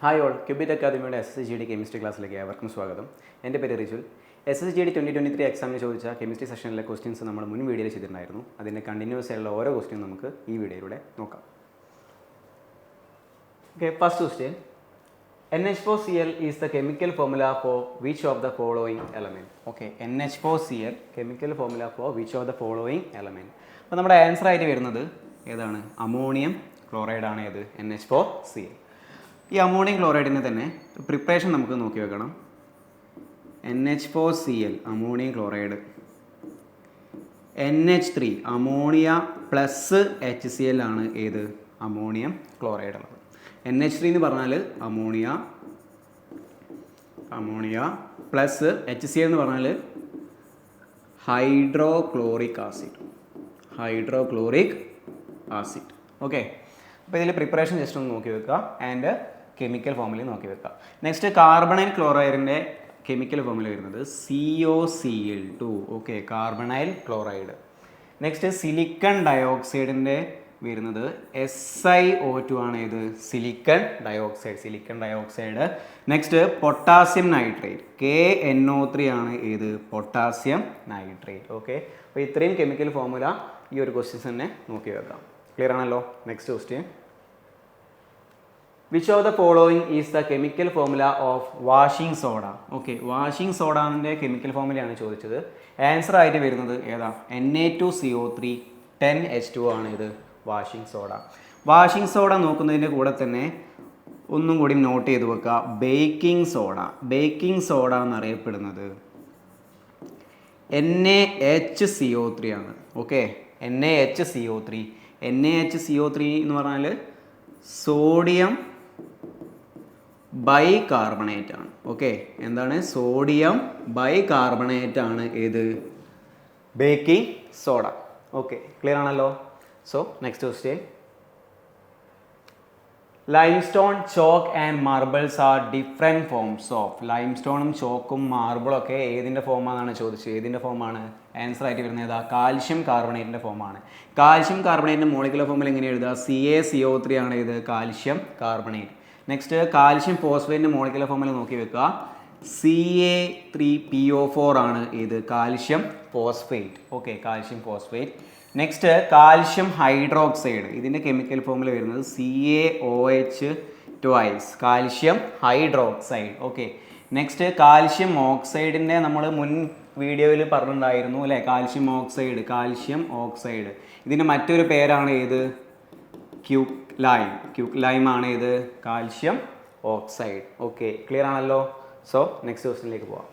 Hi all, cubit അക്കാദമിയുടെ SSGD chemistry ക്ലാസ്സിലേക്ക് ഏവർക്കും സ്വാഗതം. എൻ്റെ പേര് റിജുൽ. SSGD 2023 എക്സാമിന് ചോദിച്ച കെമിസ്ട്രി സെഷനിലെ ക്വസ്റ്റ്യൻസ് നമ്മൾ മുൻ വീഡിയോയിൽ ചെയ്തിട്ടുണ്ടായിരുന്നു. അതിൻ്റെ കണ്ടിന്യൂസ് ആയിട്ടുള്ള ഓരോ ക്വസ്റ്റ്യൻ നമുക്ക് ഈ വീഡിയോയിലൂടെ നോക്കാം. Okay, first question. NH4Cl is the chemical formula for which of the following element? Okay, NH4Cl chemical formula for which of the following element? അപ്പോൾ നമ്മുടെ ആൻസർ ആയിട്ട് വരുന്നത് ഏതാണ്? അമോണിയം ക്ലോറൈഡ് ആണ്. ഏത്? NH4Cl. ഈ അമോണിയം ക്ലോറൈഡിനെ തന്നെ പ്രിപ്പറേഷൻ നമുക്ക് നോക്കി വെക്കണം. NH4Cl ammonium chloride, NH3 ammonia plus HCl ആണ്. ഏത്? അമോണിയം ക്ലോറൈഡ് ഉള്ളത്. NH3 എന്ന് പറഞ്ഞാൽ അമോണിയ പ്ലസ് HCl എന്ന് പറഞ്ഞാൽ ഹൈഡ്രോക്ലോറിക് ആസിഡ്. ഓക്കെ, അപ്പോൾ ഇതിൽ പ്രിപ്പറേഷൻ ജസ്റ്റ് ഒന്ന് നോക്കി വെക്കുക ആൻഡ് കെമിക്കൽ ഫോമുലയും നോക്കി വെക്കുക. നെക്സ്റ്റ് കാർബണൈൽ ക്ലോറൈഡിൻ്റെ കെമിക്കൽ ഫോമുല വരുന്നത് COCl2. Okay, carbonyl chloride. Next silicon ഡയോക്സൈഡിൻ്റെ വരുന്നത് SiO2 ആണ്. ഇത് silicon dioxide. Next potassium nitrate KNO3 ആണ്. ഏത്? Potassium nitrate. ഓക്കെ, അപ്പോൾ ഇത്രയും കെമിക്കൽ ഫോമുല ഈ ഒരു ക്വസ്റ്റ്യൻസ് തന്നെ നോക്കി വെക്കാം. ക്ലിയർ ആണല്ലോ? Next question. Which of the following is the chemical formula of washing soda? Okay, washing സോഡാൻ്റെ കെമിക്കൽ ഫോമുലയാണ് ചോദിച്ചത്. ആൻസർ ആയിട്ട് വരുന്നത് ഏതാ? Na2CO3 10H2 ആണ്. ഇത് വാഷിംഗ് സോഡ നോക്കുന്നതിൻ്റെ കൂടെ തന്നെ ഒന്നും കൂടി നോട്ട് ചെയ്ത് വെക്കുക. ബേക്കിംഗ് സോഡ എന്നറിയപ്പെടുന്നത് NaHCO3 ആണ്. ഓക്കെ, NaHCO3 എന്ന് പറഞ്ഞാൽ സോഡിയം ബൈകാർബണേറ്റ് ആണ്. ഓക്കെ, എന്താണ്? സോഡിയം ബൈകാർബണേറ്റ് ആണ്. ഏത്? Baking soda. ഓക്കെ, ക്ലിയർ ആണല്ലോ? So next question. Limestone, chalk and marbles are different forms of. ലൈംസ്റ്റോണും ചോക്കും മാർബിളും ഒക്കെ ഏതിൻ്റെ ഫോമാണെന്നാണ് ചോദിച്ചത്. ഏതിൻ്റെ ഫോമാണ്? ആൻസർ ആയിട്ട് വരുന്നത് ഏതാ? കാൽഷ്യം കാർബണേറ്റിൻ്റെ ഫോമാണ്. കാൽഷ്യം കാർബണേറ്റിൻ്റെ മോളിക്കുലർ ഫോമിൽ എങ്ങനെ എഴുതുക? CaCO3 ആണ്. ഇത് കാൽഷ്യം കാർബണേറ്റ്. നെക്സ്റ്റ് കാൽഷ്യം ഫോസ്ഫേറ്റിൻ്റെ മോളിക്കുലർ ഫോമിൽ നോക്കി വെക്കുക. Ca3PO4 ആണ്. ഇത് calcium phosphate. Okay, calcium phosphate. Next calcium hydroxide, ഇതിൻ്റെ കെമിക്കൽ ഫോമിൽ വരുന്നത് CaOH2, calcium hydroxide. Okay, next calcium ഓക്സൈഡിൻ്റെ നമ്മൾ മുൻ വീഡിയോയിൽ പറഞ്ഞിട്ടുണ്ടായിരുന്നു അല്ലേ? Calcium oxide. ഇതിൻ്റെ മറ്റൊരു പേരാണ് ഏത്? ക്യുക്ലൈം ആണ്. ഇത് കാൽഷ്യം ഓക്സൈഡ്. ഓക്കെ, ക്ലിയർ ആണല്ലോ? സോ നെക്സ്റ്റ് ക്വസ്റ്റ്യനിലേക്ക് പോവാം.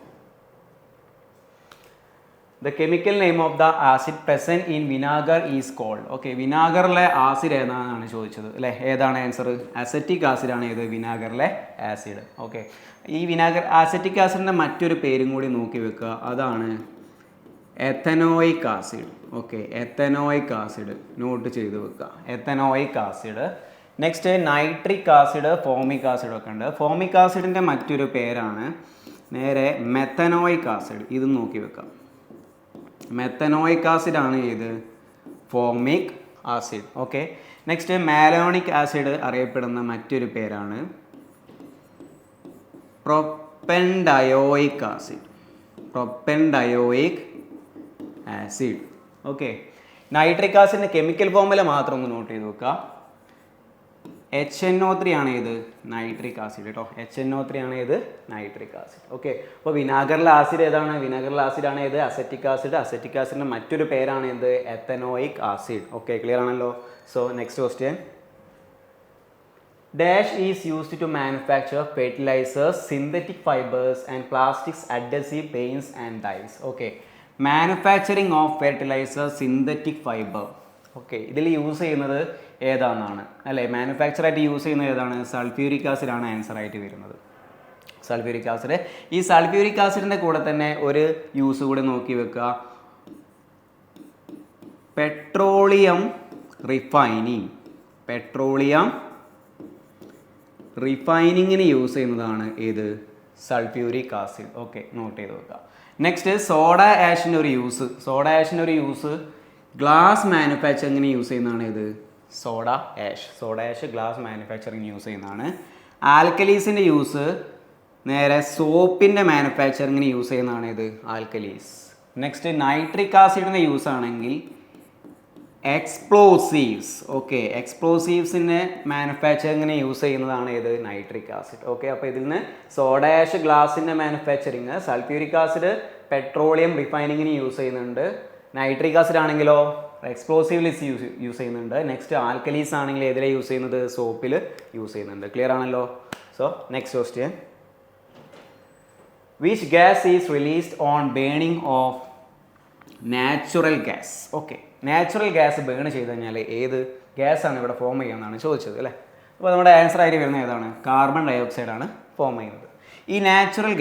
The chemical name of the acid present in vinegar is called. Okay, വിനാഗറിലെ ആസിഡ് ഏതാണെന്നാണ് ചോദിച്ചത് അല്ലേ? ഏതാണ് ആൻസർ? അസറ്റിക് ആസിഡ് ആണ്. ഏത്? വിനാഗറിലെ ആസിഡ്. ഓക്കെ, ഈ അസറ്റിക് ആസിഡിൻ്റെ മറ്റൊരു പേരും കൂടി നോക്കി വെക്കുക. അതാണ് ethanoic acid. Okay, ethanoic acid note ചെയ്ത് വെക്കുക. Ethanoic acid. Next nitric acid, formic acid ഒക്കെ ഉണ്ട്. ഫോമിക് ആസിഡിൻ്റെ മറ്റൊരു പേരാണ് നേരെ മെത്തനോയിക് ആസിഡ്. ഇത് നോക്കി വെക്കാം. മെത്തനോയിക് ആസിഡ് ആണ്. ഏത്? Formic acid. Okay, next malonic acid അറിയപ്പെടുന്ന മറ്റൊരു പേരാണ് പ്രൊപ്പൻഡയോയിക് ആസിഡ്. ഓക്കെ, നൈട്രിക് ആസിഡിൻ്റെ കെമിക്കൽ ഫോമുല മാത്രം ഒന്ന് നോട്ട് ചെയ്ത് വെക്കുക. HNO3 ആണ്. ഇത് നൈട്രിക് ആസിഡ് കേട്ടോ. HNO3 ആണ്. ഇത് നൈട്രിക് ആസിഡ്. ഓക്കെ, അപ്പോൾ വിനാഗറിലെ ആസിഡ് ഏതാണ്? വിനാഗറിലെ ആസിഡ് ആണ്. ഇത് അസറ്റിക് ആസിഡിൻ്റെ മറ്റൊരു പേരാണ് എന്ത്? Ethanoic acid. ഓക്കെ, ക്ലിയർ ആണല്ലോ? So next question. Dash is used to manufacture fertilisers, synthetic fibres and plastics, adhesive paints and dyes. Okay, manufacturing of fertiliser, synthetic fibre. Okay, ഇതിൽ use ചെയ്യുന്നത് ഏതാണെന്നാണ് അല്ലേ? മാനുഫാക്ചറായിട്ട് യൂസ് ചെയ്യുന്നത് ഏതാണ്? സൾഫ്യൂരിക് ആസിഡ് ആണ് answer ആയിട്ട് വരുന്നത്. Sulphuric acid. ഈ സൾഫ്യൂരിക് ആസിഡിൻ്റെ കൂടെ തന്നെ ഒരു യൂസ് കൂടെ നോക്കി വെക്കുക. പെട്രോളിയം റിഫൈനിങ്ങിന് യൂസ് ചെയ്യുന്നതാണ് ഏത്? Sulphuric acid. ഓക്കെ, നോട്ട് ചെയ്ത് വെക്കുക. നെക്സ്റ്റ് സോഡ ആഷിൻ്റെ ഒരു യൂസ് ഗ്ലാസ് മാനുഫാക്ചറിങ്ങിന് യൂസ് ചെയ്യുന്നതാണ്. ഇത് soda ash glass manufacturing use ചെയ്യുന്നതാണ്. ആൽക്കലീസിൻ്റെ യൂസ് നേരെ സോപ്പിൻ്റെ മാനുഫാക്ചറിങ്ങിന് യൂസ് ചെയ്യുന്നതാണ് ഇത് ആൽക്കലീസ്. നെക്സ്റ്റ് നൈട്രിക് ആസിഡിൻ്റെ യൂസ് ആണെങ്കിൽ എക്സ്പ്ലോസീവ്സ്. ഓക്കെ, എക്സ്പ്ലോസീവ്സിൻ്റെ മാനുഫാക്ചറിങ്ങിന് യൂസ് ചെയ്യുന്നതാണ് ഇത് നൈട്രിക് ആസിഡ്. ഓക്കെ, അപ്പോൾ ഇതിൽ നിന്ന് സോഡ ആഷ് ഗ്ലാസിൻ്റെ മാനുഫാക്ചറിങ്, സൾഫ്യൂരിക് ആസിഡ് പെട്രോളിയം റിഫൈനിങ്ങിന് യൂസ് ചെയ്യുന്നുണ്ട്. നൈട്രിക് ആസിഡ് ആണെങ്കിലോ എക്സ്പ്ലോസീവിൽ യൂസ് ചെയ്യുന്നുണ്ട്. നെക്സ്റ്റ് ആൽക്കലീസ് ആണെങ്കിൽ ഏതിലെ യൂസ് ചെയ്യുന്നത്? സോപ്പിൽ യൂസ് ചെയ്യുന്നുണ്ട്. ക്ലിയർ ആണല്ലോ? So next question, which gas is released on burning of natural gas? Okay, natural gas burn ചെയ്ത് കഴിഞ്ഞാൽ ഏത് ഗ്യാസാണ് ഇവിടെ ഫോം ചെയ്യുന്നതാണ് ചോദിച്ചത് അല്ലേ? അപ്പോൾ നമ്മുടെ ആൻസർ ആയിട്ട് വരുന്നത് ഏതാണ്? കാർബൺ ഡൈ ഓക്സൈഡാണ് ഫോം ചെയ്യുന്നത്. ഈ നാച്ചുറൽ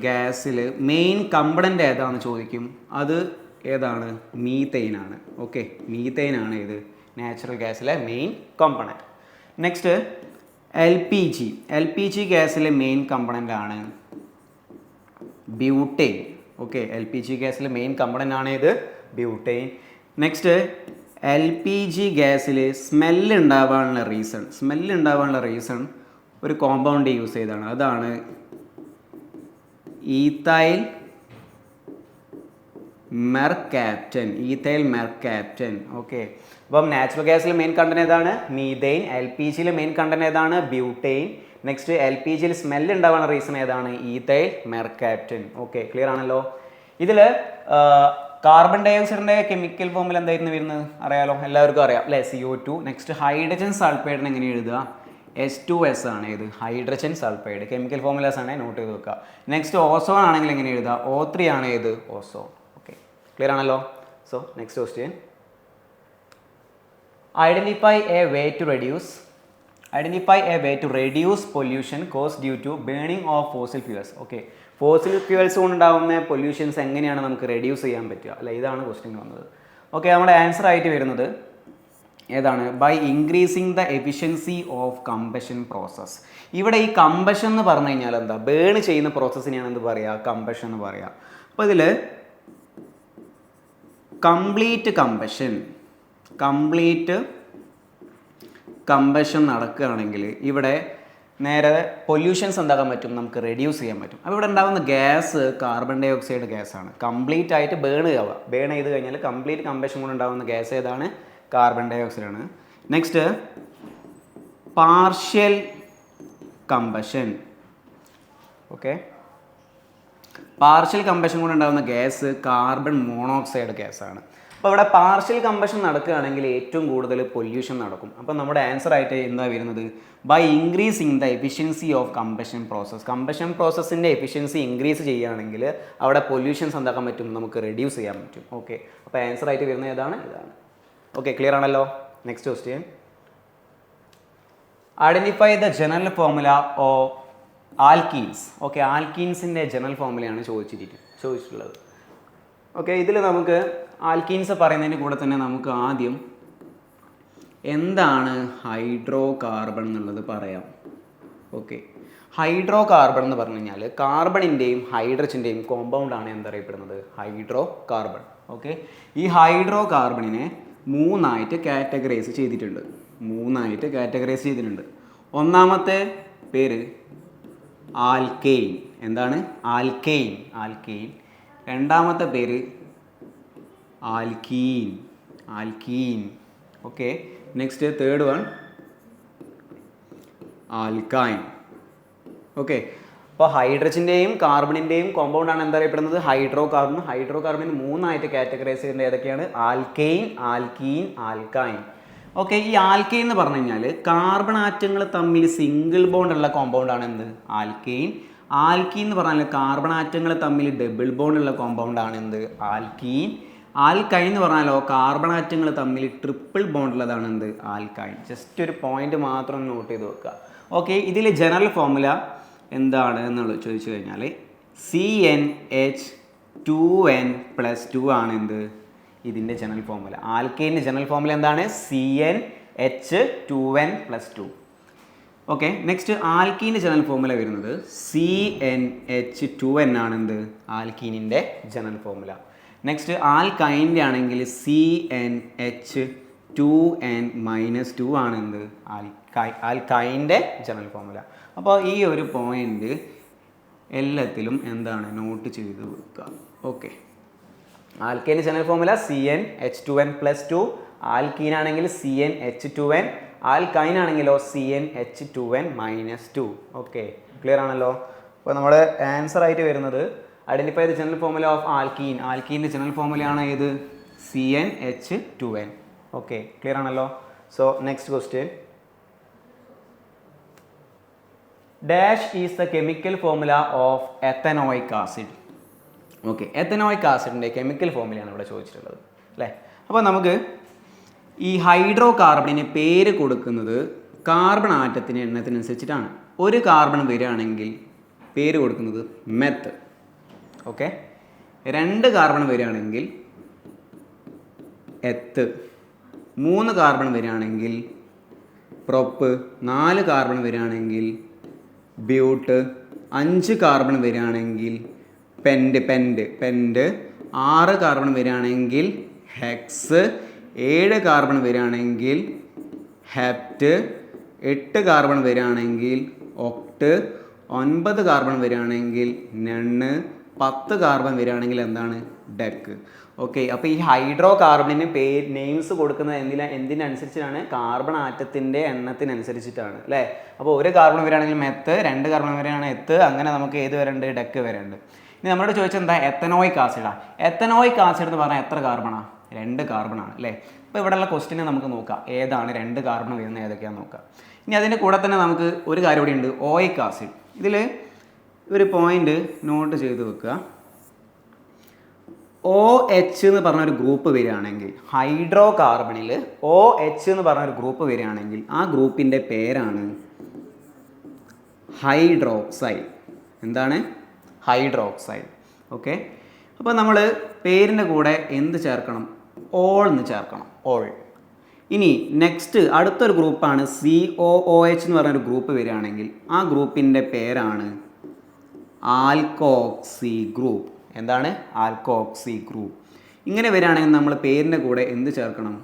ഗ്യാസിൽ മെയിൻ കമ്പണൻ്റ് ഏതാണെന്ന് ചോദിക്കും. അത് ഏതാണ്? മീതെയിനാണ്. ഓക്കെ, മീതെയിനാണ് ഇത് നാച്ചുറൽ ഗ്യാസിലെ main component. Next L P G ഗ്യാസിലെ മെയിൻ കമ്പണൻ്റ് ആണ് butane. Okay, L P G ഗ്യാസിലെ മെയിൻ കമ്പണൻ്റ് ആണ് ഇത് butane. Next L P G ഗ്യാസിൽ സ്മെല്ല് ഉണ്ടാവാനുള്ള റീസൺ ഒരു കോമ്പൗണ്ട് യൂസ് ചെയ്താണ്. അതാണ് ഈത്തൈൽ മെർകാപ്റ്റൻ. ഓക്കെ, അപ്പം നാച്ചുറൽ ഗ്യാസിലെ മെയിൻ കണ്ടന്റ് ഏതാണ്? മീതെയിൻ. എൽ പി ജിയിലെ മെയിൻ കണ്ടന്റ് ഏതാണ്? ബ്യൂട്ടെയിൻ. നെക്സ്റ്റ് എൽ പി ജിയിൽ സ്മെല്ല് ഉണ്ടാവാനുള്ള റീസൺ ഏതാണ്? Ethyl mercaptan. ഓക്കെ, ക്ലിയർ ആണല്ലോ? ഇതിൽ കാർബൺ ഡൈ ഓക്സൈഡിൻ്റെ കെമിക്കൽ ഫോമിൽ എന്തായിരുന്നു വരുന്നത് അറിയാലോ, എല്ലാവർക്കും അറിയാം അല്ലേ? CO2. നെക്സ്റ്റ് ഹൈഡ്രജൻ സൾഫൈഡിന് എങ്ങനെ എഴുതുക? H2S ആണ്. ഇത് ഹൈഡ്രജൻ സൾഫൈഡ് കെമിക്കൽ ഫോമുലാസ് ആണ്, നോട്ട് ചെയ്ത് വെക്കുക. നെക്സ്റ്റ് ഓസോൺ ആണെങ്കിൽ എങ്ങനെ എഴുതുക? O3 ആണ്. ഇത് ഓസോൺ. ഓക്കെ, ക്ലിയർ ആണല്ലോ? So next question, identify a way to reduce pollution caused due to burning of fossil fuels. Okay, fossil fuels കൊണ്ടുണ്ടാകുന്ന പൊല്യൂഷൻസ് എങ്ങനെയാണ് നമുക്ക് റെഡ്യൂസ് ചെയ്യാൻ പറ്റുക അല്ല? ഇതാണ് ക്വസ്റ്റ്യൻ വന്നത്. ഓക്കെ, നമ്മുടെ ആൻസർ ആയിട്ട് വരുന്നത് ഏതാണ്? By increasing the efficiency of combustion process. ഇവിടെ ഈ കമ്പഷൻ എന്ന് പറഞ്ഞു കഴിഞ്ഞാൽ എന്താ? ബേൺ ചെയ്യുന്ന പ്രോസസ്സിനെയാണ് എന്ത് പറയുക? കമ്പഷൻ എന്ന് പറയുക. അപ്പോൾ ഇതിൽ കംപ്ലീറ്റ് കമ്പഷൻ നടക്കുകയാണെങ്കിൽ ഇവിടെ നേരെ പൊല്യൂഷൻസ് എന്താക്കാൻ പറ്റും? നമുക്ക് റെഡ്യൂസ് ചെയ്യാൻ പറ്റും. അപ്പോൾ ഇവിടെ ഉണ്ടാകുന്ന ഗ്യാസ് കാർബൺ ഡൈ ഓക്സൈഡ് ഗ്യാസാണ്. കംപ്ലീറ്റ് ആയിട്ട് ബേൺ ചെയ്ത് കഴിഞ്ഞാൽ കംപ്ലീറ്റ് കമ്പഷൻ കൊണ്ട് ഉണ്ടാകുന്ന ഗ്യാസ് ഏതാണ്? കാർബൺ ഡൈ ഓക്സൈഡ് ആണ്. Next partial combustion. Okay, partial combustion കൊണ്ട് ഉണ്ടാകുന്ന ഗ്യാസ് കാർബൺ മോണോക്സൈഡ് ഗ്യാസാണ്. അപ്പോൾ ഇവിടെ പാർഷ്യൽ കമ്പഷൻ നടക്കുകയാണെങ്കിൽ ഏറ്റവും കൂടുതൽ പൊല്യൂഷൻ നടക്കും. അപ്പോൾ നമ്മുടെ ആൻസർ ആയിട്ട് എന്താ വരുന്നത്? By increasing the efficiency of combustion പ്രോസസ്സിൻ്റെ എഫിഷ്യൻസി ഇൻക്രീസ് ചെയ്യുകയാണെങ്കിൽ അവിടെ പൊല്യൂഷൻസ് എന്താക്കാൻ പറ്റും? നമുക്ക് റെഡ്യൂസ് ചെയ്യാൻ പറ്റും. ഓക്കെ, അപ്പോൾ ആൻസർ ആയിട്ട് വരുന്നത് ഏതാണ്? ഇതാണ്. ഓക്കെ, ക്ലിയർ ആണല്ലോ? Next question, identify the general formula of alkenes. Okay, ആൽക്കീൻസിൻ്റെ ജനറൽ ഫോർമുലയാണ് ചോദിച്ചിട്ടുള്ളത്. ഓക്കെ, ഇതിൽ നമുക്ക് ആൽക്കീൻസ് പറയുന്നതിന് കൂടെ തന്നെ നമുക്ക് ആദ്യം എന്താണ് ഹൈഡ്രോ കാർബൺ എന്നുള്ളത് പറയാം. ഓക്കെ, ഹൈഡ്രോ കാർബൺ എന്ന് പറഞ്ഞു കഴിഞ്ഞാൽ കാർബണിൻ്റെയും ഹൈഡ്രജൻ്റെയും കോമ്പൗണ്ടാണ് എന്തറിയപ്പെടുന്നത്? Hydrocarbon. ഓക്കെ, ഈ ഹൈഡ്രോ കാർബണിനെ മൂന്നായിട്ട് കാറ്റഗറൈസ് ചെയ്തിട്ടുണ്ട്. ഒന്നാമത്തെ പേര് ആൽക്കെയിൻ. എന്താണ്? ആൽക്കെയിൻ. രണ്ടാമത്തെ പേര് alkene. Okay, next third one alkyne. Okay, അപ്പോൾ ഹൈഡ്രജൻ്റെയും കാർബണിൻ്റെയും കോമ്പൗണ്ടാണ് എന്തറിയപ്പെടുന്നത്? ഹൈഡ്രോ കാർബണിന് മൂന്നായിട്ട് കാറ്റഗറൈസ് ചെയ്യുന്നത് ഏതൊക്കെയാണ്? Alkane, alkene, alkyne. ഓക്കെ, ഈ ആൽക്കെയിൻ എന്ന് പറഞ്ഞു കഴിഞ്ഞാൽ കാർബൺ ആറ്റങ്ങൾ തമ്മിൽ സിംഗിൾ ബോണ്ട് ഉള്ള കോമ്പൗണ്ടാണ് എന്ത്? ആൽക്കെയിൻ. ആൽക്കീൻ എന്ന് പറഞ്ഞാൽ കാർബൺ ആറ്റങ്ങൾ തമ്മിൽ ഡബിൾ ബോണ്ട് ഉള്ള കോമ്പൗണ്ടാണ് എന്ത്? ആൽക്കീൻ. ആൽക്കൈൻ എന്ന് പറഞ്ഞാലോ കാർബൺ ആറ്റങ്ങൾ തമ്മിൽ ട്രിപ്പിൾ ബോണ്ട് ഉള്ളതാണ് എന്ത്? ആൽക്കൈൻ. ജസ്റ്റ് ഒരു പോയിന്റ് മാത്രം നോട്ട് ചെയ്ത് വെക്കുക. ഓക്കെ, ഇതിൽ ജനറൽ ഫോർമുല എന്താണ് എന്നുള്ളത് ചോദിച്ചു കഴിഞ്ഞാൽ CnH2n+2 ആണ് എന്ത്? ഇതിൻ്റെ ജനറൽ ഫോർമുല. ആൽക്കൈൻ്റെ ജനറൽ ഫോർമുല എന്താണ്? CnH2n+2. ഓക്കെ, നെക്സ്റ്റ് ആൽക്കീൻ്റെ ജനറൽ ഫോർമുല വരുന്നത് CnH2n ആണ് എന്ത്? ആൽക്കീനിൻ്റെ ജനറൽ ഫോർമുല. നെക്സ്റ്റ് ആൽക്കൈൻ്റെ ആണെങ്കിൽ CnH2 2n-2 ആണ് എന്ത് ആൽക്കൈൻ്റെ ജനറൽ ഫോർമുല. അപ്പോൾ ഈ ഒരു പോയിന്റ് എല്ലാത്തിലും എന്താണ് നോട്ട് ചെയ്ത് വെക്കുക. ഓക്കെ, ആൽക്കൈൻ്റെ ജനറൽ ഫോർമുല CnH2n+2, ആൽക്കീൻ ആണെങ്കിൽ CnH2n, ആൽക്കൈൻ ആണെങ്കിലോ CnH2n-2. ഓക്കെ, ക്ലിയർ ആണല്ലോ. അപ്പോൾ നമ്മുടെ ആൻസർ ആയിട്ട് വരുന്നത് identify the general formula of alkene. ആൽക്കീൻ്റെ ജനറൽ ഫോർമുലയാണ് ഏത്? CnH2n. ഓക്കെ, ക്ലിയർ ആണല്ലോ. So next question, dash is the chemical formula of ethanoic acid. Okay, ethanoic ആസിഡിൻ്റെ കെമിക്കൽ ഫോർമുലയാണ് ഇവിടെ ചോദിച്ചിട്ടുള്ളത് അല്ലേ. അപ്പോൾ നമുക്ക് ഈ ഹൈഡ്രോ കാർബണിന് പേര് കൊടുക്കുന്നത് കാർബൺ ആറ്റത്തിൻ്റെ എണ്ണത്തിനനുസരിച്ചിട്ടാണ്. ഒരു കാർബൺ വരികയാണെങ്കിൽ പേര് കൊടുക്കുന്നത് മെത്ത്. ഓക്കെ, 2 കാർബൺ വരികയാണെങ്കിൽ എത്ത്, 3 കാർബൺ വരികയാണെങ്കിൽ പ്രൊപ്പ്, 4 കാർബൺ വരികയാണെങ്കിൽ ബ്യൂട്ട്, 5 കാർബൺ വരികയാണെങ്കിൽ പെൻഡ്, 6 കാർബൺ വരികയാണെങ്കിൽ ഹെക്സ്, 7 കാർബൺ വരികയാണെങ്കിൽ ഹെപ്റ്റ്, 8 കാർബൺ വരികയാണെങ്കിൽ ഒക്ട്, 9 കാർബൺ വരികയാണെങ്കിൽ നണ്ണ്, 10 കാർബൺ വരികയാണെങ്കിൽ എന്താണ്? ഡെക്ക്. ഓക്കെ, അപ്പോൾ ഈ ഹൈഡ്രോ കാർബണിന് നെയിംസ് കൊടുക്കുന്നത് എന്തിനനുസരിച്ചിട്ടാണ്? കാർബൺ ആറ്റത്തിൻ്റെ എണ്ണത്തിനനുസരിച്ചിട്ടാണ് അല്ലേ. അപ്പോൾ 1 കാർബൺ വരികയാണെങ്കിൽ മെത്ത്, 2 കാർബൺ വരികയാണെങ്കിൽ എത്ത്, അങ്ങനെ നമുക്ക് ഏത് വരണ്ട്? ഡെക്ക് വരണ്ട്. ഇനി നമ്മളോട് ചോദിച്ചത് എന്താ? എത്തനോയിക് ആസിഡാണ്. എത്തനോയിക് ആസിഡ് എന്ന് പറഞ്ഞാൽ എത്ര കാർബണാണ്? 2 കാർബണാണ് അല്ലേ. അപ്പോൾ ഇവിടെയുള്ള ക്വസ്റ്റിനെ നമുക്ക് നോക്കാം, ഏതാണ് 2 കാർബൺ വരുന്നത് ഏതൊക്കെയാണെന്ന് നോക്കാം. ഇനി അതിൻ്റെ കൂടെ തന്നെ നമുക്ക് ഒരു കാര്യം കൂടി ഉണ്ട്, ഓയിക് ആസിഡ്. ഇതിൽ ഒരു പോയിന്റ് നോട്ട് ചെയ്ത് വെക്കുക. OH എന്ന് പറഞ്ഞൊരു ഗ്രൂപ്പ് വരികയാണെങ്കിൽ, ഹൈഡ്രോ കാർബണിൽ OH എന്ന് പറഞ്ഞൊരു ഗ്രൂപ്പ് വരികയാണെങ്കിൽ ആ ഗ്രൂപ്പിൻ്റെ പേരാണ് ഹൈഡ്രോക്സൈഡ്. എന്താണ്? ഹൈഡ്രോക്സൈഡ്. ഓക്കെ, അപ്പോൾ നമ്മൾ പേരിൻ്റെ കൂടെ എന്ത് ചേർക്കണം? ഓൾ എന്ന് ചേർക്കണം, ഓൾ. ഇനി നെക്സ്റ്റ് അടുത്തൊരു ഗ്രൂപ്പാണ് COOH എന്ന് പറഞ്ഞൊരു ഗ്രൂപ്പ് വരികയാണെങ്കിൽ ആ ഗ്രൂപ്പിൻ്റെ പേരാണ് ആൽക്കോക്സി ഗ്രൂപ്പ്. എന്താണ്? Alkoxy group. ഇങ്ങനെ വരികയാണെങ്കിൽ നമ്മൾ പേരിൻ്റെ കൂടെ എന്ത് ചേർക്കണം?